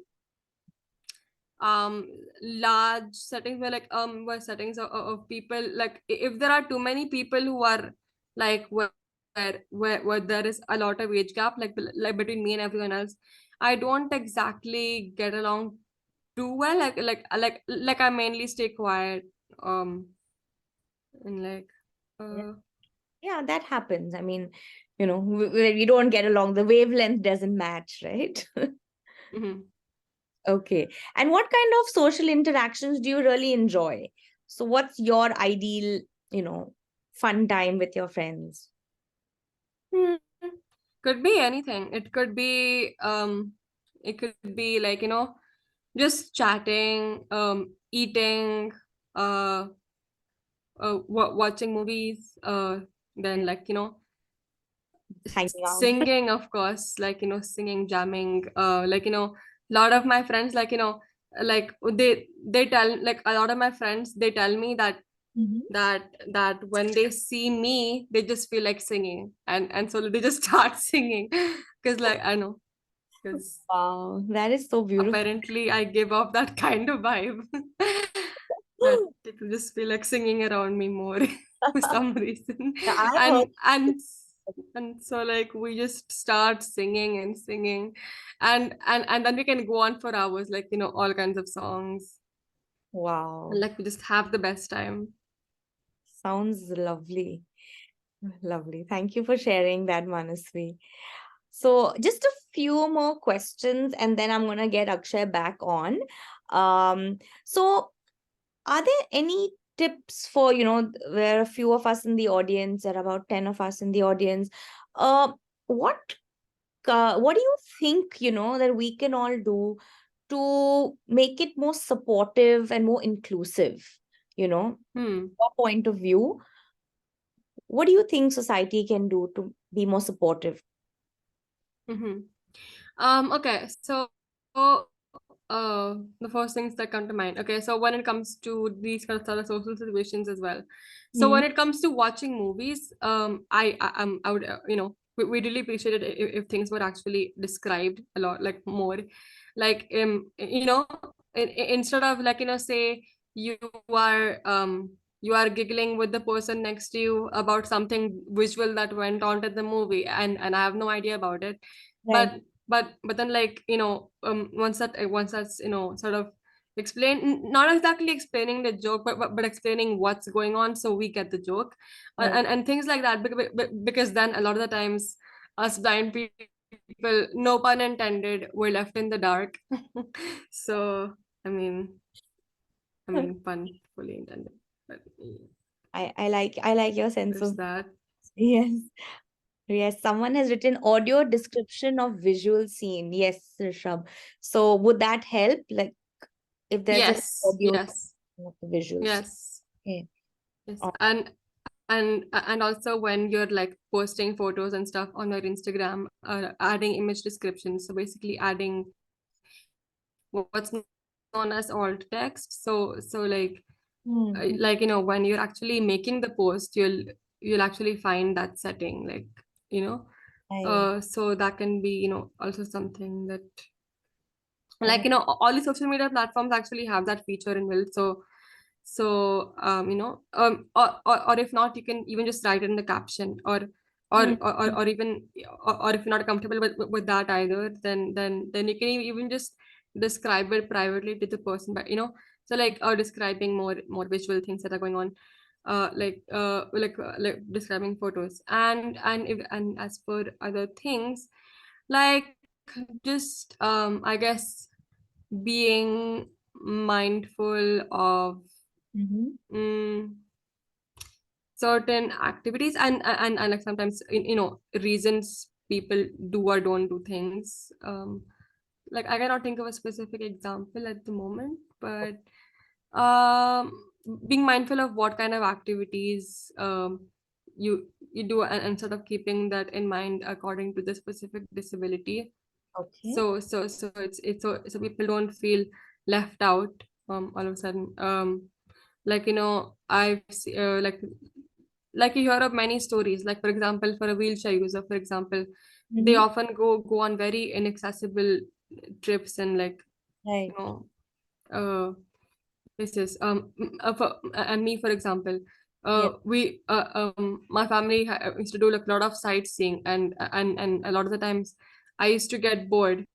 large settings where settings of people like if there are too many people who are like where there is a lot of age gap like between me and everyone else, I don't exactly get along too well. Like I mainly stay quiet, um and like Yeah. uh Yeah, that happens. I mean, we don't get along, the wavelength doesn't match, right? mhm. Okay. And what kind of social interactions do you really enjoy? So what's your ideal, fun time with your friends? Hmm. Could be anything. It could be like just chatting, eating, uh, watching movies, then Yeah. like hanging out. Singing, of course, like, singing, jamming, like, a lot of my friends, like, like they tell, like, a lot of my friends, they tell me that Mhm. that when they see me, they just feel like singing, and so they just start singing, because, like, I know, because Wow, that is so beautiful. apparently I give off that kind of vibe, that people just feel like singing around me more for some reason. Yeah, I've heard. And so, like, we just start singing and singing, and then we can go on for hours, like, all kinds of songs, and, Wow, like, we just have the best time. sounds lovely. Lovely. Thank you for sharing that, Manasvi. So, just a few more questions, and then I'm gonna get Akshay back on. So are there any tips for, where a few of us in the audience, there are about 10 of us in the audience, uh, what what do you think, that we can all do to make it more supportive and more inclusive? Your point of view, what do you think society can do to be more supportive? Mm-hmm. Okay, so the first things that come to mind. Okay, so when it comes to these kind of sort of social situations as well. So Hmm. when it comes to watching movies, I would, we really appreciate it if things were actually described a lot, like, more, like, instead of, like, say you are you are giggling with the person next to you about something visual that went on in the movie, and I have no idea about it, Right, but then, like, once that's, sort of not exactly explaining the joke, but explaining what's going on, so we get the joke, right. and things like that, because then a lot of the times us blind people, no pun intended, we're left in the dark. So, I mean, pun fully intended, but yeah, I like your sense there's of. that. Yes. Yes, someone has written audio description of visual scene. Yes, Rishabh. So would that help? Like if there's an Yes, audio yes, of the visuals. yes, Okay. yes, Oh, and also when you're, like, posting photos and stuff on your Instagram, adding image descriptions, so basically adding what's known as alt text, so hmm. like, when you're actually making the post, you'll actually find that setting, like, you know Right. so that can be, also something that, like, Right. all the social media platforms actually have that feature inbuilt, so or if not, you can even just write it in the caption, Hmm. or even, or if you're not comfortable with that either, then you can even just describe it privately to the person, but, so, like, describing more visual things that are going on, like describing photos, and as for other things, like, just, I guess, being mindful of, Mm-hmm. mm, certain activities, and like, sometimes, reasons people do or don't do things, like, I cannot think of a specific example at the moment, but, um being mindful of what kind of activities, you do, and sort of keeping that in mind according to the specific disability, Okay. so it's so people don't feel left out, all of a sudden, like, like, you hear of many stories, like, for example, for a wheelchair user, for example, they Mm-hmm. often go on very inaccessible trips, and, like, Right. you know uh places, and me, for example, Yeah. we my family used to do, like, a lot of sightseeing, and a lot of the times I used to get bored,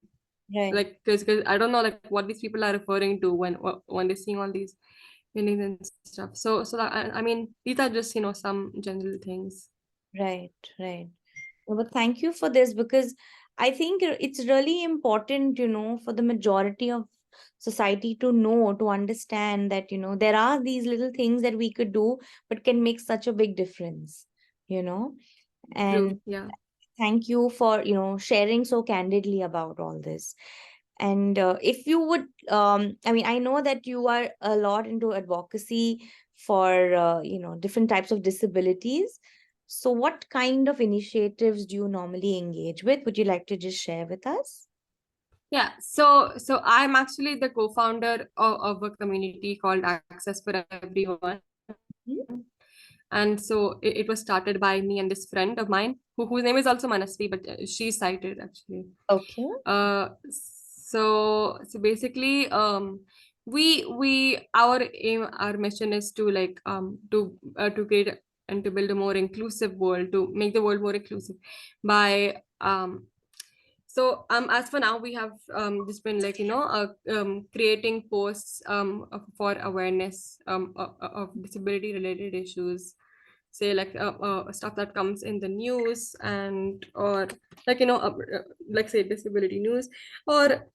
Right. like, because I don't know, like, what these people are referring to when they're seeing all these meanings and stuff. So that, I mean, these are just, some general things. Right. Right. Well, but thank you for this because I think it's really important, for the majority of society to know, to understand that, there are these little things that we could do, but can make such a big difference, you know. And True. Yeah. thank you for, sharing so candidly about all this. And if you would, I mean, I know that you are a lot into advocacy for, different types of disabilities. So what kind of initiatives do you normally engage with? Would you like to just share with us? Yeah, so I'm actually the co-founder of a community called Access for Everyone. Mhm. And so it was started by me and this friend of mine whose name is also Manasvi, but she's sighted actually. Okay. So basically, our aim, our mission is to like to create and to build a more inclusive world, to make the world more inclusive by so as for now, we have just been like creating posts for awareness of disability related issues, say like stuff that comes in the news, and or like like say disability news, or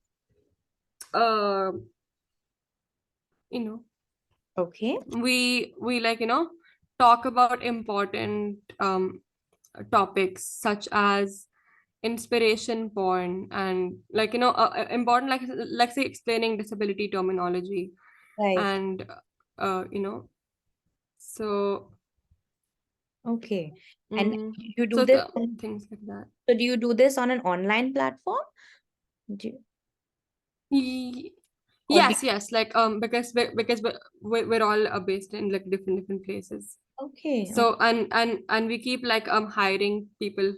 uh, you know Okay. we like talk about important topics such as inspiration porn, and like important like say explaining disability terminology, Right. and so Okay. And mm, you do so this, the things like that. so do you do this on an online platform? Do you, Ye- or do yes, like because we're all based in like different places. okay. So and we keep like hiring people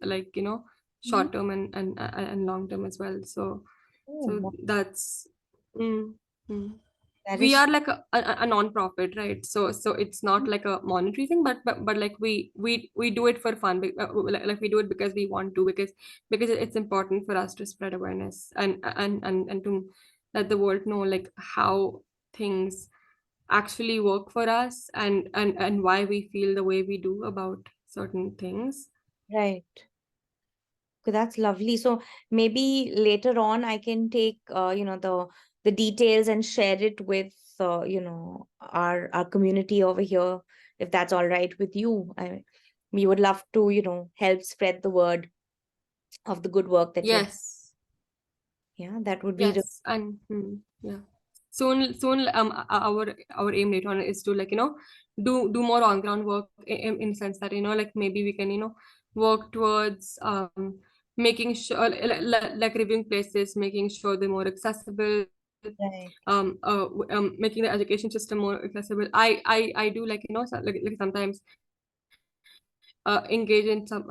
like Mhm. short term and long term as well. So Oh, so that's mm, mm. that We is are like a non-profit, right? So it's not like a monetary thing, but like we do it for fun, like we do it because we want to, because it's important for us to spread awareness and to let the world know like how things actually work for us, and why we feel the way we do about certain things. right. Okay, that's lovely. So maybe later on I can take the details and share it with our community over here, if that's all right with you. We would love to, help spread the word of the good work that you're. Yes. Yeah, that would be Yes, and yeah. Soon, our aim later on is to like do more on ground work in the sense that like maybe we can work towards making sure like reviewing places, making sure they're more accessible, right. making the education system more accessible. I do like like sometimes engage in some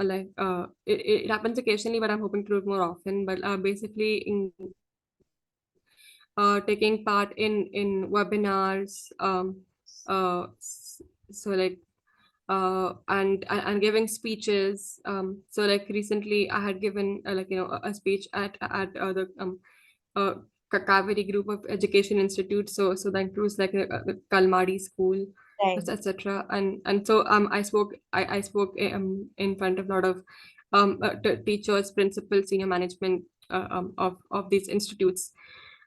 it happens occasionally, but I'm hoping to do it more often. But basically in taking part in webinars, so like and giving speeches. So like recently I had given like a speech at the uh, Kaveri Group of Education Institute. So that includes like Kalmadi School, Right. etc. And so I spoke in front of a lot of teachers, principals, senior management of these institutes,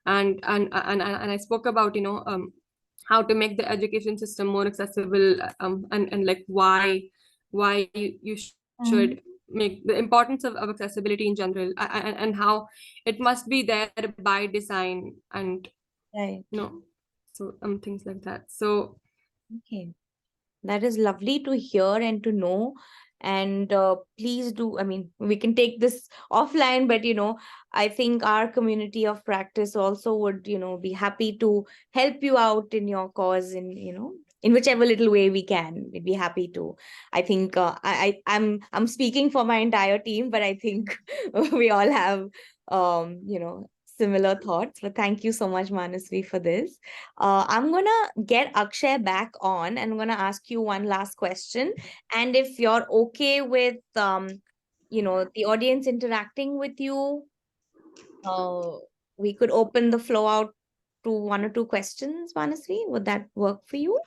and I spoke about how to make the education system more accessible, and like why you Mhm. should make the importance of accessibility in general, and how it must be there by design, and Right. so things like that. So Okay. That is lovely to hear and to know. And please do, I mean, we can take this offline, but I think our community of practice also would, be happy to help you out in your cause in whichever little way we can. We'd be happy to. I think I'm speaking for my entire team, but I think we all have similar thoughts. But thank you so much, Manasvi, for this. I'm gonna get Akshay back on, and I'm gonna ask you one last question. And if you're okay with the audience interacting with you, uh, we could open the floor out to one or two questions, Manasvi. Would that work for you?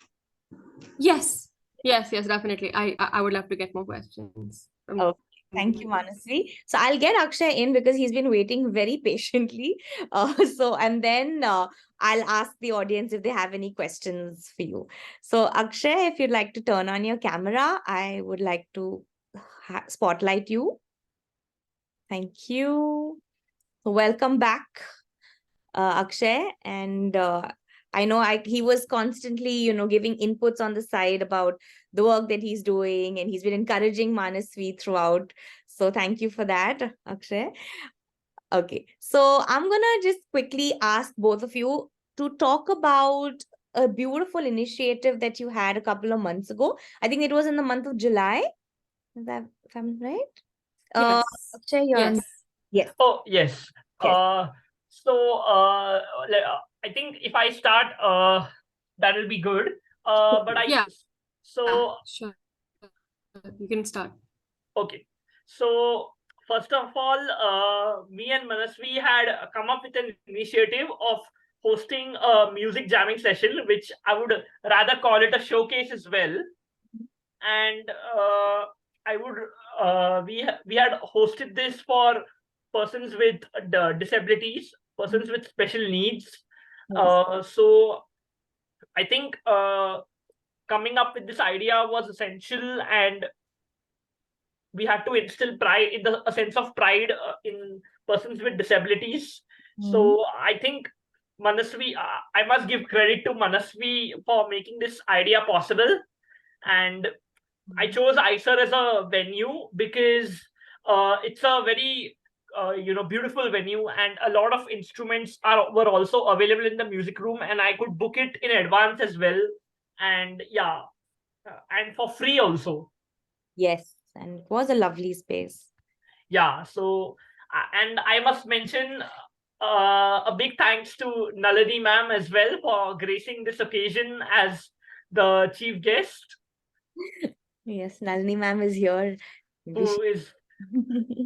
yes, yes, definitely. I would love to get more questions from Okay. the Thank you, audience. Manasvi. So I'll get Akshay in because he's been waiting very patiently. And then I'll ask the audience if they have any questions for you. So Akshay, if you'd like to turn on your camera, I would like to spotlight you. Thank you. Welcome back, Akshay. And I know he was constantly, giving inputs on the side about the work that he's doing, and he's been encouraging Manasvi throughout. So thank you for that, Akshay. Okay, so I'm gonna just quickly ask both of you to talk about a beautiful initiative that you had a couple of months ago. I think it was in the month of July. Is that, if I'm right? Uh, Yes. Akshay, you're on. Yes. Yes. Oh, yes. Yes. So I think if I start, that'll be good. But Yeah. so Sure. You can start. okay. So first of all, me and Manasvi had come up with an initiative of hosting a music jamming session, which I would rather call it a showcase as well. And I would we had hosted this for persons with disabilities, persons with special needs. Yes. So I think coming up with this idea was essential, and we had to instill pride in a sense of pride in persons with disabilities. Mhm. So I think Manasvi, I must give credit to Manasvi for making this idea possible. And I chose ISER as a venue because it's a very beautiful venue, and a lot of instruments were also available in the music room, and I could book it in advance as well. And yeah, and for free also. Yes, and it was a lovely space. Yeah, so and I must mention a big thanks to Nalini ma'am as well for gracing this occasion as the chief guest, Yes, Nalini ma'am is here. Maybe who is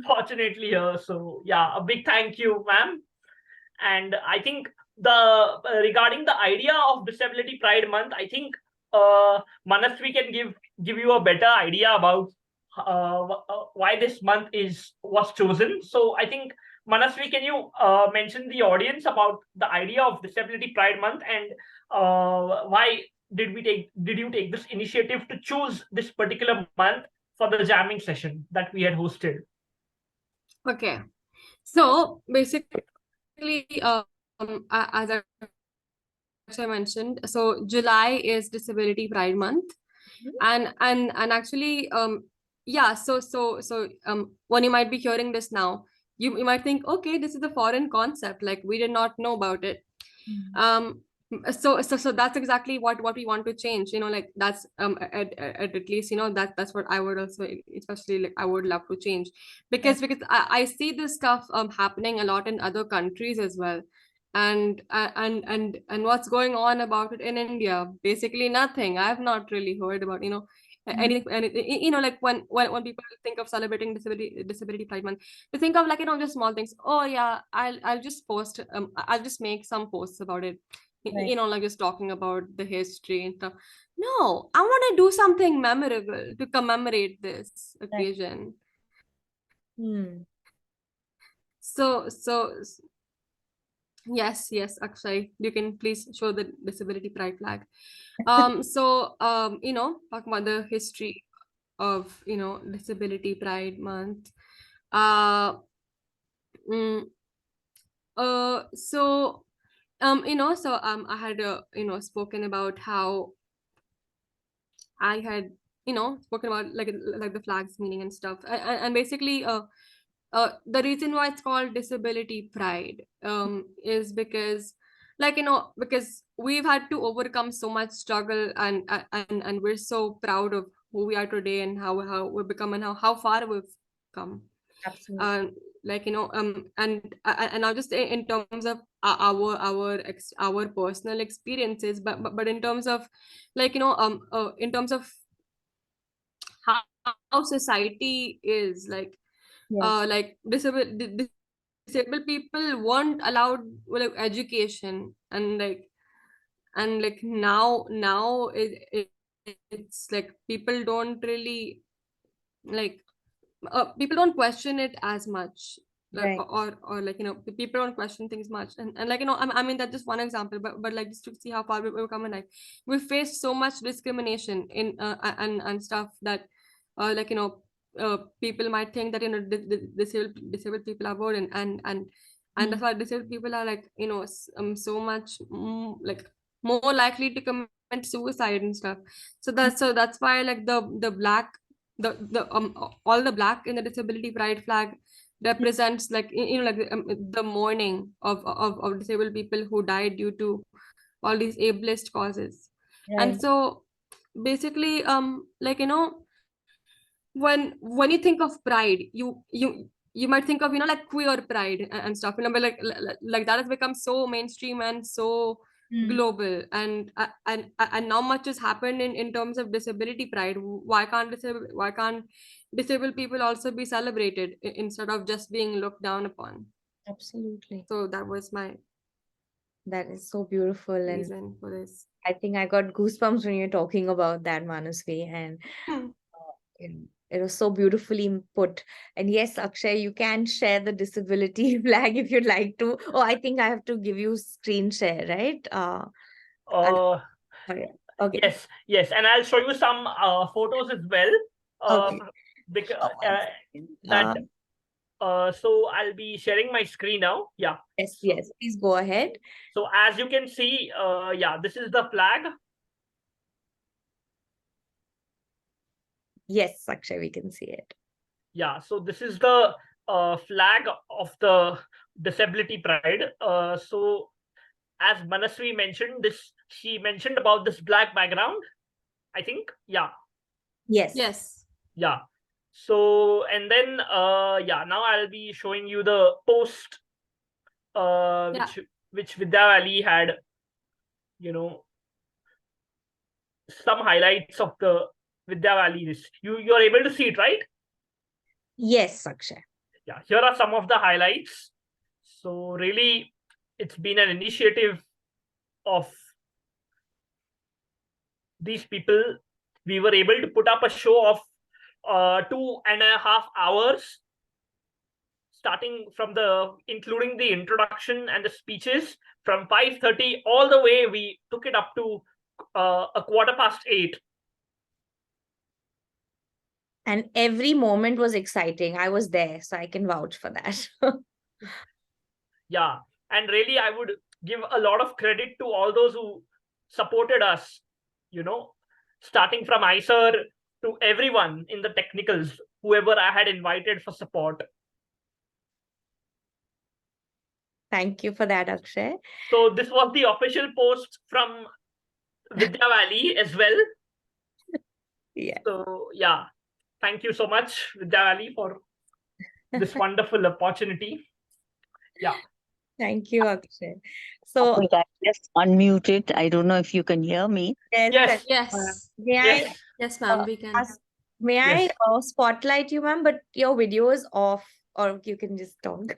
fortunately here. So yeah, a big thank you, ma'am. And I think the regarding the idea of Disability Pride Month, I think Manasvi can give you a better idea about why this month was chosen. So I think Manasvi, can you mention the audience about the idea of Disability Pride Month, and why did you take this initiative to choose this particular month for the jamming session that we had hosted? Okay. So basically, as I mentioned, so July is Disability Pride Month, and actually, yeah. So when you might be hearing this now, you might think, okay, this is a foreign concept. Like we did not know about it. Um, so that's exactly what we want to change. Like that's at least that's what I would also, especially like I would love to change, because I see this stuff happening a lot in other countries as well. And what's going on about it in India? Basically nothing. I've not really heard about anything. Like when people think of celebrating disability pride month, they think of like just small things. Oh yeah, I'll just post, I'll just make some posts about it, Right. like just talking about the history and stuff. No, I want to do something memorable to commemorate this Right. occasion. Hmm. So yes, Akshay, you can please show the disability pride flag. Talk about the history of disability pride month. uh mm, so I had spoken about how I had spoken about like the flag's meaning and stuff, and basically the reason why it's called disability pride is because because we've had to overcome so much struggle, and we're so proud of who we are today, and how we've become, and how far we've come. Absolutely. And not just in terms of our personal experiences, but in terms of in terms of how, how society is Yes. like disabled people weren't allowed education, and now it's like people don't really like people don't question it as much, Right. or people don't question things much, and I mean that's just one example, but like just to see how far we've come, and we face so much discrimination in and stuff that people might think that disabled people are burden, and that's why disabled people are so much like more likely to commit suicide and stuff. So that's why like the black the all the black in the disability pride flag represents like like the mourning of disabled people who died due to all these ableist causes. And Right. so basically like when you think of pride, you might think of like queer pride and stuff, but like that has become so mainstream and so Hmm. global, and not much has happened in terms of disability pride. Why can't disabled people also be celebrated instead of just being looked down upon? Absolutely. So that was my That is so beautiful. And reason for this. I think I got goosebumps when you're talking about that, Manasvi. And Hmm. it was so beautifully put. And yes, Akshay, you can share the disability flag if you'd like to. Oh, I think I have to give you screen share, right? I'll, Uh, okay. Okay. yes, and I'll show you some photos as well. Okay. Because One second. that so I'll be sharing my screen now. Yeah. Yes, So, yes. Please go ahead. so as you can see, yeah, this is the flag. Yes, Akshay, we can see it. Yeah, so this is the flag of the disability pride. So as Manasvi mentioned, she mentioned about this black background, I think. Yeah, Yes. Yes. yeah. So and then yeah, now I'll be showing you the post Yeah. which Vidya Valley had, you know, some highlights of the Vidya Valley list. You're able to see it, right? Yes, Akshay. Yeah, here are some of the highlights. So really, it's been an initiative of these people. We were able to put up a show of 2.5 hours, starting from including the introduction and the speeches from 5:30 all the way. We took it up to a 8:15. And every moment was exciting. I was there, so I can vouch for that. Yeah, and really, I would give a lot of credit to all those who supported us. You know, starting from ICER to everyone in the technicals, whoever I had invited for support. Thank you for that, Akshay. So this was the official post from Vidya Valley as well. Yeah. So yeah, thank you so much, Vidya Valley, for this wonderful opportunity. Yeah. Thank you, Akshay. So, Wait, I just unmuted. I don't know if you can hear me. yes, Yes. Yes. may I Yes. Yes, uh, ma'am, we can. ask, may Yes. I spotlight you, ma'am? But your video is off, or you can just talk.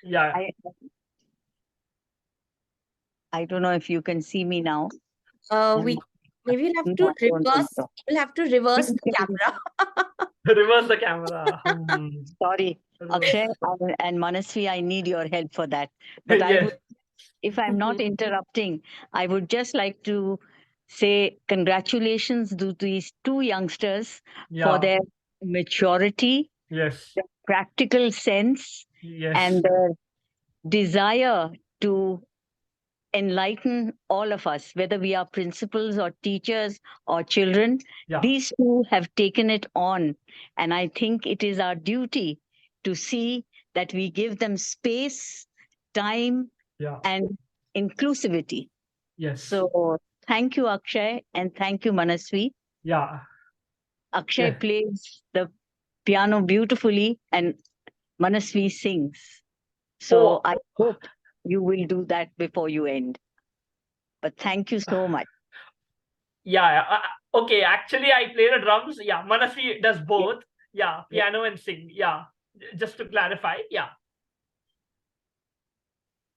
Yeah. I don't know if you can see me now. We maybe you'll have No, to I don't think reverse. so. You'll have to reverse the camera. Reverse the camera. Sorry, Akshay and Manasvi, I need your help for that. But I Yes. would, if I'm not interrupting, I would just like to say congratulations to these two youngsters for Yeah. their maturity, Yes. their practical sense, Yes. and their desire to enlighten all of us, whether we are principals or teachers or children. Yeah. These two have taken it on. And I think it is our duty to see that we give them space, time, Yeah. and inclusivity. Yes. So thank you, Akshay, and thank you, Manasvi. Yeah. Akshay Yeah. plays the piano beautifully, and Manasvi sings. So Oh, I hope you will do that before you end. But thank you so much. yeah. Okay. Actually, I play the drums. Yeah. Manasvi does both. Yeah. Piano and sing. Yeah. Just to clarify. Yeah.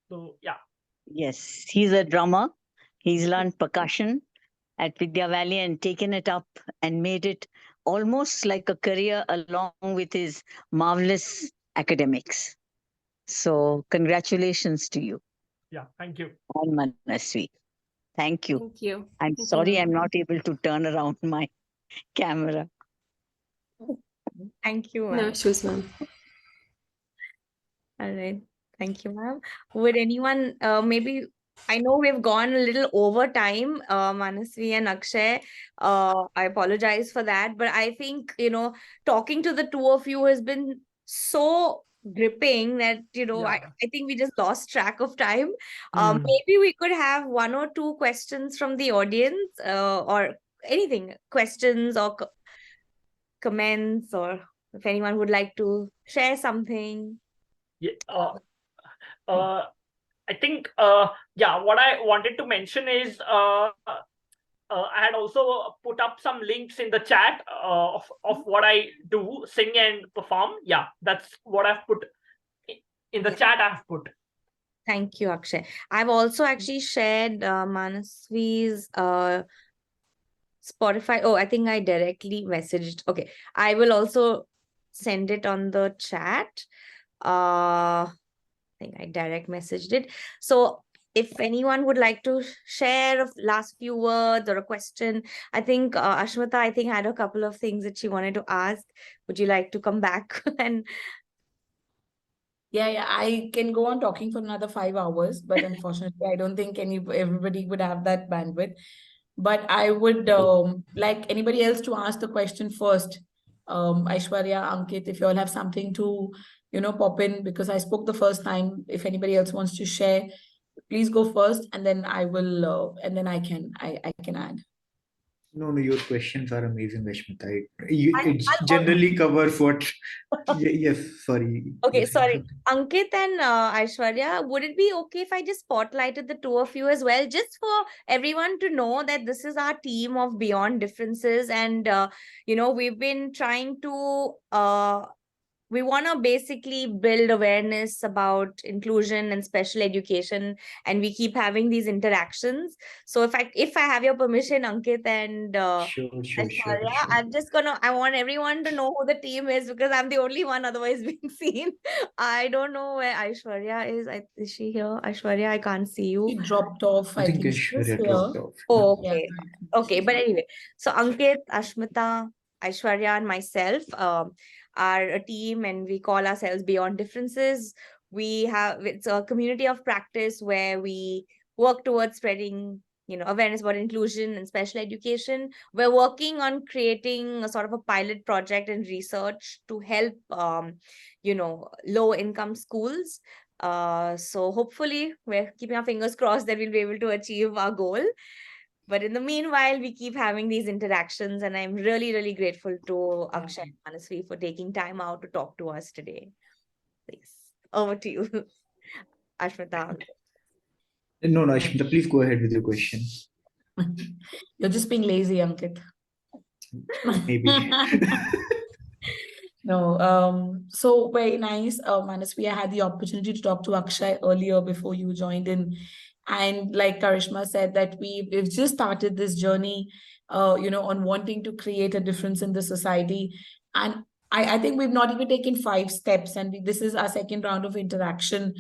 So, yeah. Yes, he's a drummer. He's learned percussion at Vidya Valley and taken it up and made it almost like a career along with his marvelous academics. So, congratulations to you, Yeah. Thank you. and Manasvi. Thank you. Thank you. I'm Thank you, sorry ma'am. I'm not able to turn around my camera. Thank you, No ma'am. issues, ma'am. All right. Thank you, ma'am. Would anyone maybe I know we've gone a little over time, Manasvi and Akshay. I apologize for that, but I think, talking to the two of you has been so gripping that, Yeah. I think we just lost track of time. Hmm. Maybe we could have one or two questions from the audience, or anything, questions or comments, or if anyone would like to share something. Yeah. Uh, I think, yeah, what I wanted to mention is I had also put up some links in the chat of what I do, sing and perform. Yeah, that's what I've put in the Yeah. chat. I've put. Thank you, Akshay. I've also actually shared Manasvi's Spotify. Oh, I think I directly messaged. Okay, I will also send it on the chat. I think I direct messaged it. So if anyone would like to share a last few words or a question, I think Ashmita, I think, had a couple of things that she wanted to ask. Would you like to come back and Yeah, I can go on talking for another 5 hours, but unfortunately, I don't think everybody would have that bandwidth. But I would like anybody else to ask the question first. Aishwarya, Ankit, if you all have something to, pop in, because I spoke the first time. If anybody else wants to share, please go first, and then I will, and then I can add. No, no, your questions are amazing, Vashmita. It I'll generally covers what. Yes, sorry. Okay, You're saying sorry. something. Ankit and Aishwarya, would it be okay if I just spotlighted the two of you as well, just for everyone to know that this is our team of Beyond Differences, and we've been trying to we want to basically build awareness about inclusion and special education, and we keep having these interactions. So if I have your permission, Ankit and Sure, sure, sure, Aishwarya, sure. I want everyone to know who the team is, because I'm the only one otherwise being seen. I don't know where Aishwarya is. Is she here? Aishwarya, I can't see you. She dropped off. I I think think she was Aishwarya here. dropped off. Yeah. Oh, Yeah, okay. I think Okay, she's but here. anyway, so Ankit, Ashmita, Aishwarya, and myself are a team, and we call ourselves Beyond Differences. It's a community of practice where we work towards spreading, awareness about inclusion and special education. We're working on creating a sort of a pilot project and research to help, low income schools. So hopefully we're keeping our fingers crossed that we'll be able to achieve our goal. But in the meanwhile, we keep having these interactions, and I'm really, really grateful to Akshay and Manasvi for taking time out to talk to us today. Please, over to you, Ashmita. No, no, Ashmita, please go ahead with your question. You're just being lazy, Ankit. Maybe. No, so very nice. Manasvi, I had the opportunity to talk to Akshay earlier before you joined in. And like Karishma said, that we've just started this journey, on wanting to create a difference in the society. And I think we've not even taken 5 steps, and this is our second round of interaction.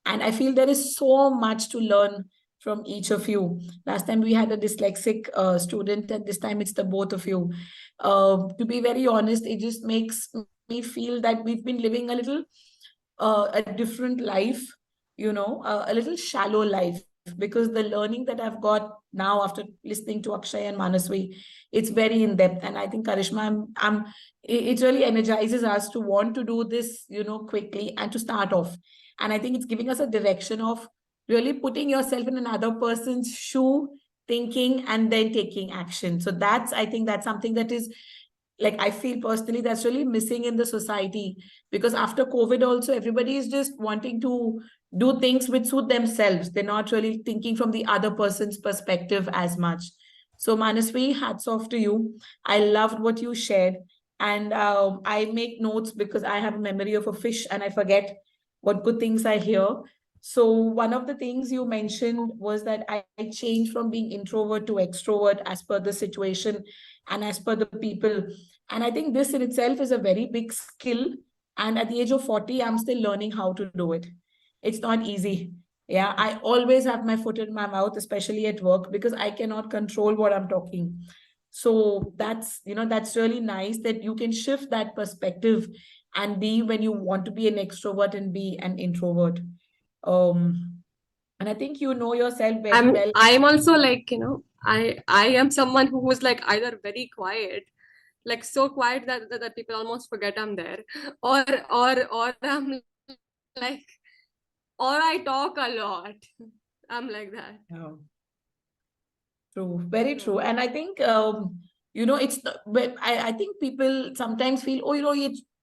And I feel there is so much to learn from each of you. Last time we had a dyslexic student, and this time it's the both of you. To be very honest, it just makes me feel that we've been living a little a different life, a little shallow life, because the learning that I've got now after listening to Akshay and Manasvi, it's very in depth. And I think Karishma, it really energizes us to want to do this, quickly and to start off. And I think it's giving us a direction of really putting yourself in another person's shoe, thinking and then taking action. So I think that's something that is, like, I feel personally that's really missing in the society, because after COVID also everybody is just wanting to do things which suit themselves. They're not really thinking from the other person's perspective as much. So Manasvi, hats off to you. I loved what you shared. And I make notes because I have a memory of a fish and I forget what good things I hear. So one of the things you mentioned was that I changed from being introvert to extrovert as per the situation and as per the people. And I think this in itself is a very big skill. And at the age of 40, I'm still learning how to do it. It's not easy. Yeah, I always have my foot in my mouth, especially at work, because I cannot control what I'm talking. So that's really nice that you can shift that perspective and be when you want to be an extrovert and be an introvert. Um, And I think you know yourself very well. I'm also like, I am someone who was like either very quiet, like so quiet that people almost forget I'm there, or I'm like, or I talk a lot. I'm like that. Yeah. True, very true. So And I think, it's but I think people sometimes feel, oh,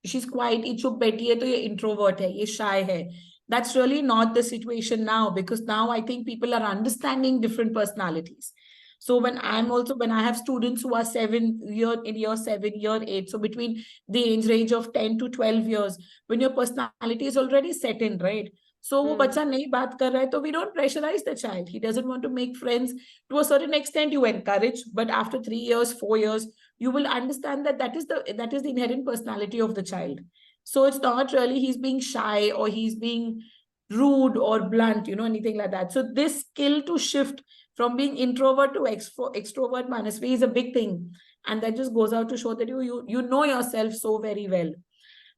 she's quiet, ये चुप बैठी है, तो ये introvert है, ये shy है. That's really not the situation now, because now I think people are understanding different personalities. So when I have students who are in year 7, year 8, so between the age range of 10 to 12 years, when your personality is already set in, right? So वो बच्चा नहीं बात कर रहा है, तो we don't pressurize the child. He doesn't want to make friends. To a certain extent you encourage, but after 3 years, 4 years, you will understand that that is the inherent personality of the child. So it's not really he's being shy or he's being rude or blunt, anything like that. So this skill to shift from being introvert to extrovert, Manasvi, is a big thing, and that just goes out to show that you know yourself so very well.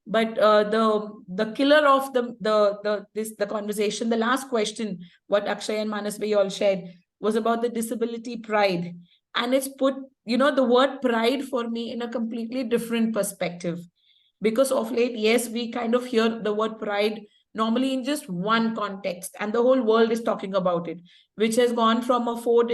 But the killer of the conversation, the last question, what Akshay and Manasvi all shared, was about the disability pride. And it's put, the word pride for me in a completely different perspective. Because of late, yes, we kind of hear the word pride normally in just one context, and the whole world is talking about it, which has gone from a four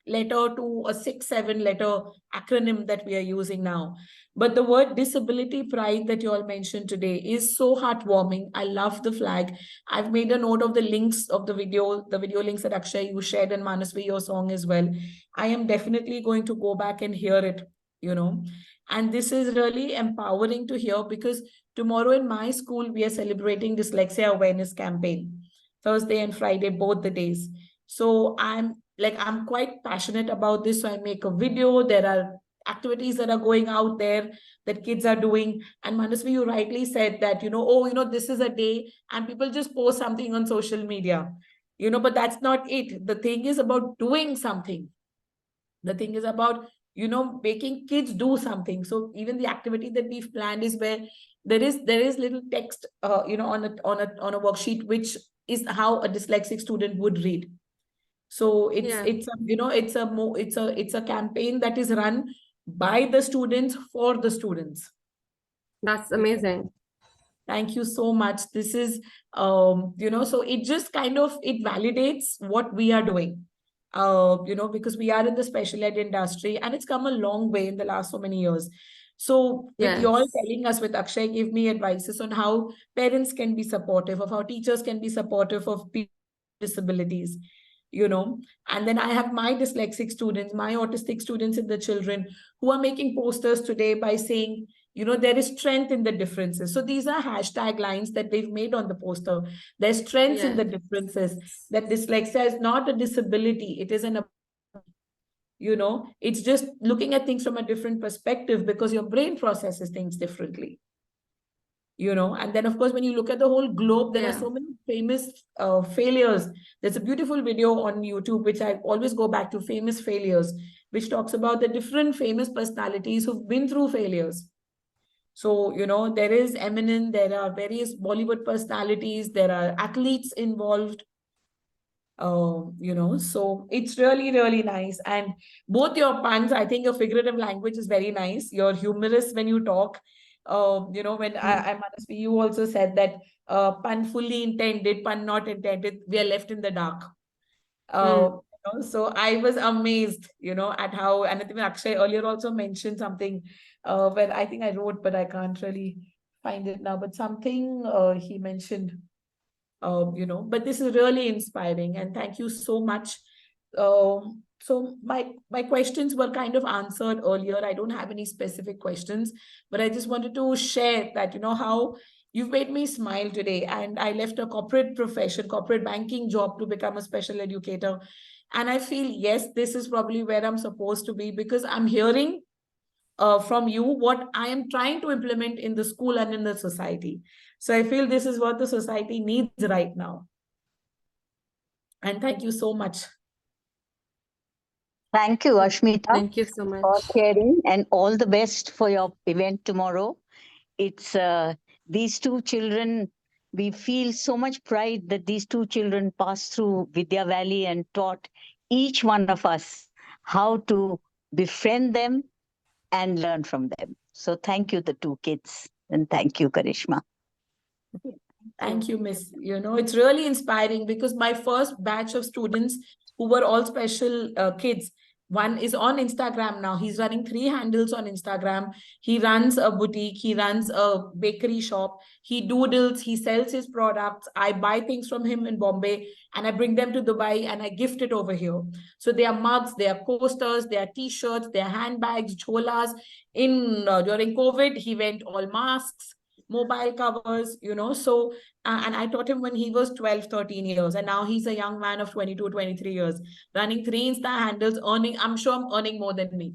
letter to a 6-7 letter acronym that we are using now. But the word disability pride that you all mentioned today is so heartwarming. I love the flag. I've made a note of the links of the video links that Akshay you shared, and Manasvi your song as well. I am definitely going to go back and hear it, and this is really empowering to hear, because tomorrow in my school we are celebrating dyslexia awareness campaign, Thursday and Friday, both the days. So I'm quite passionate about this. So I make a video. There are activities that are going out there that kids are doing. And Manasvi, you rightly said that, this is a day, and people just post something on social media, but that's not it. The thing is about doing something. The thing is about, making kids do something. So even the activity that we've planned is where there is little text, on a worksheet, which is how a dyslexic student would read. So yeah, it's a campaign that is run by the students for the students. that's amazing. Thank you so much. This is, so it just it validates what we are doing, because we are in the special ed industry, and it's come a long way in the last so many years. So with you all Yes. telling us, with Akshay give me advices on how parents can be supportive, of how teachers can be supportive of people with disabilities, and then I have my dyslexic students, my autistic students, and the children who are making posters today by saying, there is strength in the differences. So these are hashtag lines that they've made on the poster. There's strengths in the differences, that dyslexia is not a disability. It is it's just looking at things from a different perspective, because your brain processes things differently. And then of course, when you look at the whole globe, there are so many famous failures. There's a beautiful video on YouTube, which I always go back to, Famous Failures, which talks about the different famous personalities who've been through failures. So, there is Eminem, there are various Bollywood personalities, there are athletes involved. So it's really, really nice. And both your puns, I think your figurative language is very nice. You're humorous when you talk. When I Manasvi, you also said that pun fully intended, pun not intended, we are left in the dark. So I was amazed, at how, and I think Akshay earlier also mentioned something where I think I wrote, but I can't really find it now, but something he mentioned, but this is really inspiring, and thank you so much. So my questions were kind of answered earlier. I don't have any specific questions, but I just wanted to share that, how you've made me smile today. And I left a corporate banking job to become a special educator. And I feel, yes, this is probably where I'm supposed to be, because I'm hearing from you what I am trying to implement in the school and in the society. So I feel this is what the society needs right now. And thank you so much. Thank you, Ashmita, Thank you so much. for sharing, and all the best for your event tomorrow. It's these two children we feel so much pride that these two children passed through Vidya Valley and taught each one of us how to befriend them and learn from them. So thank you, the two kids, and thank you, Karishma. Thank you, Miss. It's really inspiring because my first batch of students who were all special kids, one is on Instagram now. He's running 3 handles on Instagram. He runs a boutique, he runs a bakery shop, he doodles, he sells his products. I buy things from him in Bombay and I bring them to Dubai and I gift it over here. So they are mugs, they are coasters, they are t-shirts, they are handbags, cholas. During COVID, he went all masks, mobile covers, so and I taught him when he was 12, 13 years, and now he's a young man of 22, 23 years, running 3 Insta handles, earning, I'm sure I'm earning more than me,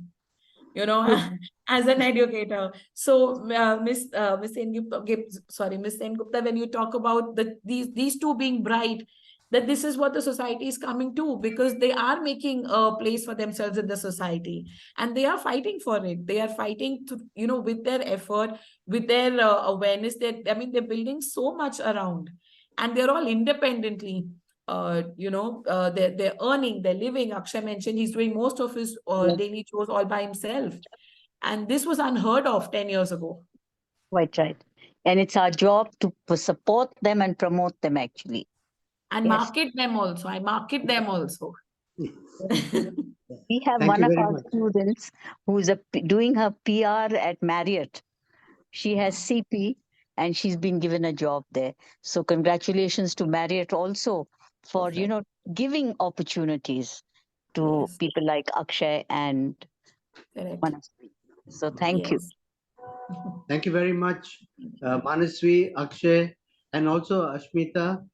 as an educator. So Miss Miss Sengupta, when you talk about these two being bright, that this is what the society is coming to, because they are making a place for themselves in the society and they are fighting for it. They are fighting to, with their effort, with their awareness. They're building so much around, and they're all independently they're earning, they're living. Akshay mentioned he's doing most of his daily chores all by himself, and this was unheard of 10 years ago. Quite right. And it's our job to support them and promote them, actually. And Yes. market them also. I market them also. We have Thank one you of very our much. students who's doing her PR at Marriott. She has CP and she's been given a job there. So congratulations to Marriott also for, Perfect. giving opportunities to Yes. people like Akshay and Correct. Manasvi. So thank you. Yes. Thank you very much, Manasvi, Akshay, and also Ashmita,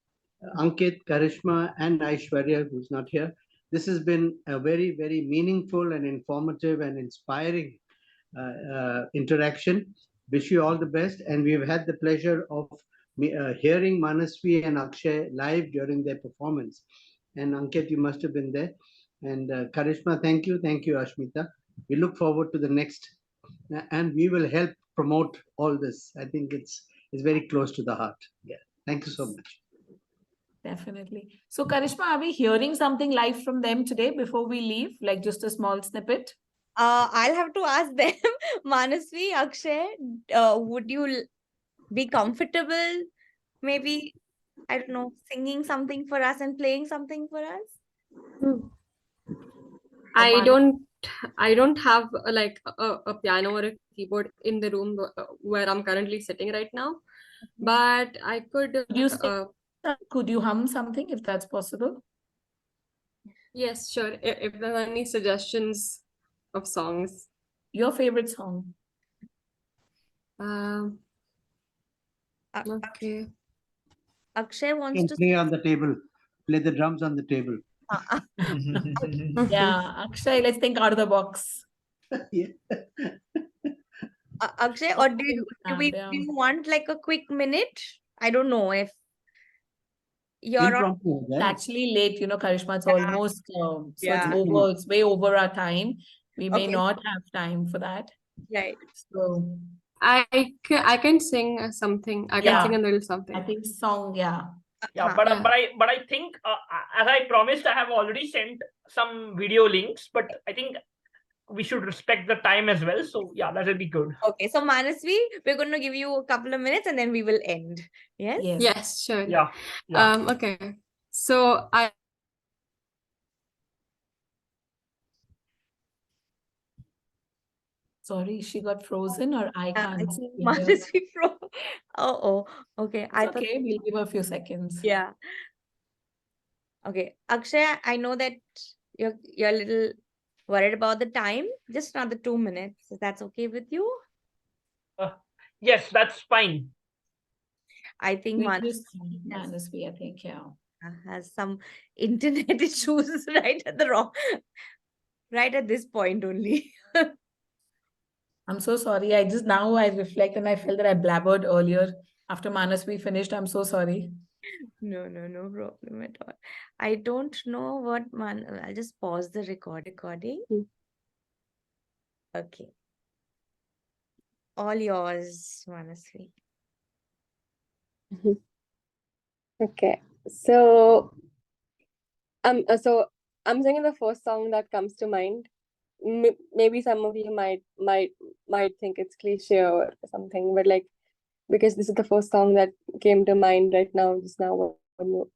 Ankit, Karishma, and Aishwarya, who's not here. This has been a very, very meaningful and informative and inspiring interaction. Wish you all the best. And we've had the pleasure of hearing Manasvi and Akshay live during their performance. And Ankit, you must have been there. And Karishma, thank you. Thank you, Ashmita. We look forward to the next, and we will help promote all this. I think it's very close to the heart. Yeah. Thank you so much. Definitely. So, Karishma, are we hearing something live from them today before we leave? Like just a small snippet? I'll have to ask them. Manasvi, Akshay, would you be comfortable maybe, I don't know, singing something for us and playing something for us? I don't have like a piano or a keyboard in the room where I'm currently sitting right now, but I could. Could you sing? Could you hum something if that's possible? Yes, sure. If there are any suggestions of songs. Your favorite song? Okay. Akshay wants And to play on the table. Play the drums on the table. Yeah, Akshay, let's think out of the box. Yeah. Akshay, or do you want like a quick minute? I don't know if you're on. Impromptu, It's right? actually late, Karishma. It's almost so Yeah. it's way over our time. We may Okay. not have time for that. Right. So I can sing something. I can sing a little something. I think song, yeah. Yeah, but I think as I promised, I have already sent some video links, but I think we should respect the time as well. So yeah, that will be good. Okay, so Manasvi, we're going to give you a couple of minutes and then we will end. Yes? Yes, sure. Yeah. Okay. So Sorry, she got frozen or I I can't. think hear her. Manasvi okay. It's okay, we'll give her a few seconds. Yeah. Okay, Akshay, I know that you're a little worried about the time. Just another 2 minutes. Is that okay with you? Yes, that's fine. I think Manasvi, I think, yeah. has some internet issues right at this point only. I'm so sorry. I reflect and I felt that I blabbered earlier after Manasvi finished. I'm so sorry. No problem at all. I don't know what I'll just pause the recording. Okay. All yours, Manasvi. Okay, so so I'm singing the first song that comes to mind. Maybe some of you might think it's cliche or something, but like because this is the first song that came to mind right now, just now when you.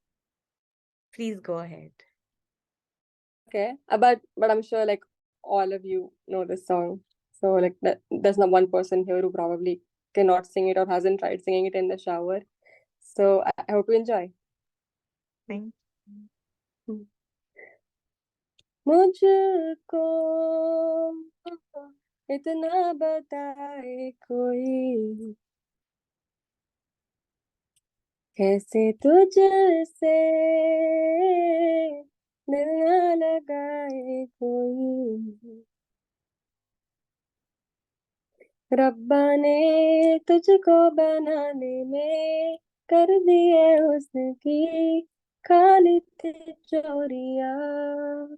Please go ahead. Okay, but I'm sure like all of you know this song. So like that, there's not one person here who probably cannot sing it or hasn't tried singing it in the shower. So I hope you enjoy. Thank मुझको इतना बताए कोई कैसे तुझसे दिल ना लगाए कोई रब्बा ने तुझको बनाने में कर दिए हुस्न की खाली थी चोरियां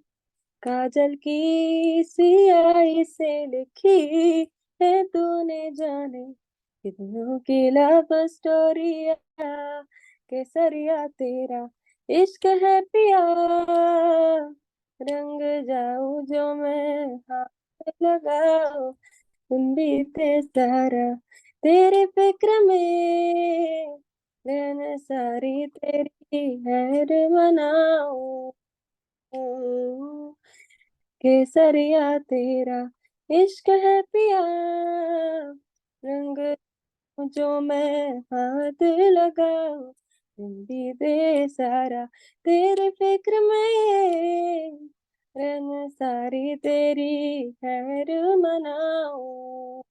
काजल की सियाही से लिखी है तूने जाने कितनों की लव स्टोरिया केसरिया तेरा इश्क है पिया रंग जाऊं जो मैं हाथ लगाऊं तुम बीते सारा तेरे फिक्र में रहना सारी तेरी हैर मनाऊं केसरिया तेरा इश्क है पिया रंग जो मैं हाथ लगाऊं तुम भी दे सारा तेरे फिक्र में रन सारी तेरी खैर मनाऊं.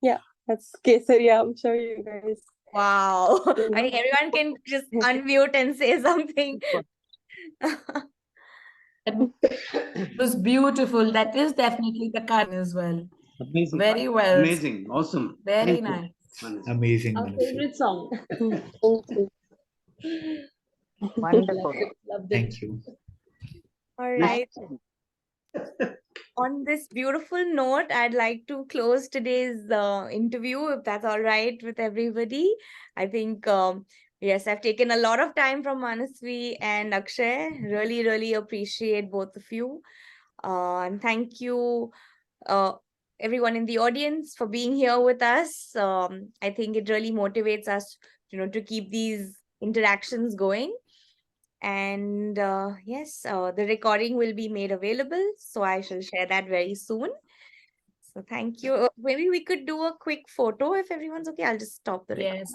Yeah, that's Kesaria. I'm sure you guys. Wow. You I think know. everyone can just unmute and say something. It was beautiful. That is definitely the Karan as well. Amazing. Very well. Amazing. Awesome. Very Thank you, nice. Manasvi. Amazing, Our Manasvi. favorite song. Thank you. Wonderful. Loved it. Thank you. All right. On this beautiful note, I'd like to close today's interview, if that's all right with everybody. I think, yes, I've taken a lot of time from Manasvi and Akshay. Really, really appreciate both of you. And thank you, uh, everyone in the audience, for being here with us. I think it really motivates us, to keep these interactions going. And yes, the recording will be made available, so I shall share that very soon. So thank you. Maybe we could do a quick photo if everyone's okay. I'll just stop the recording. Yes.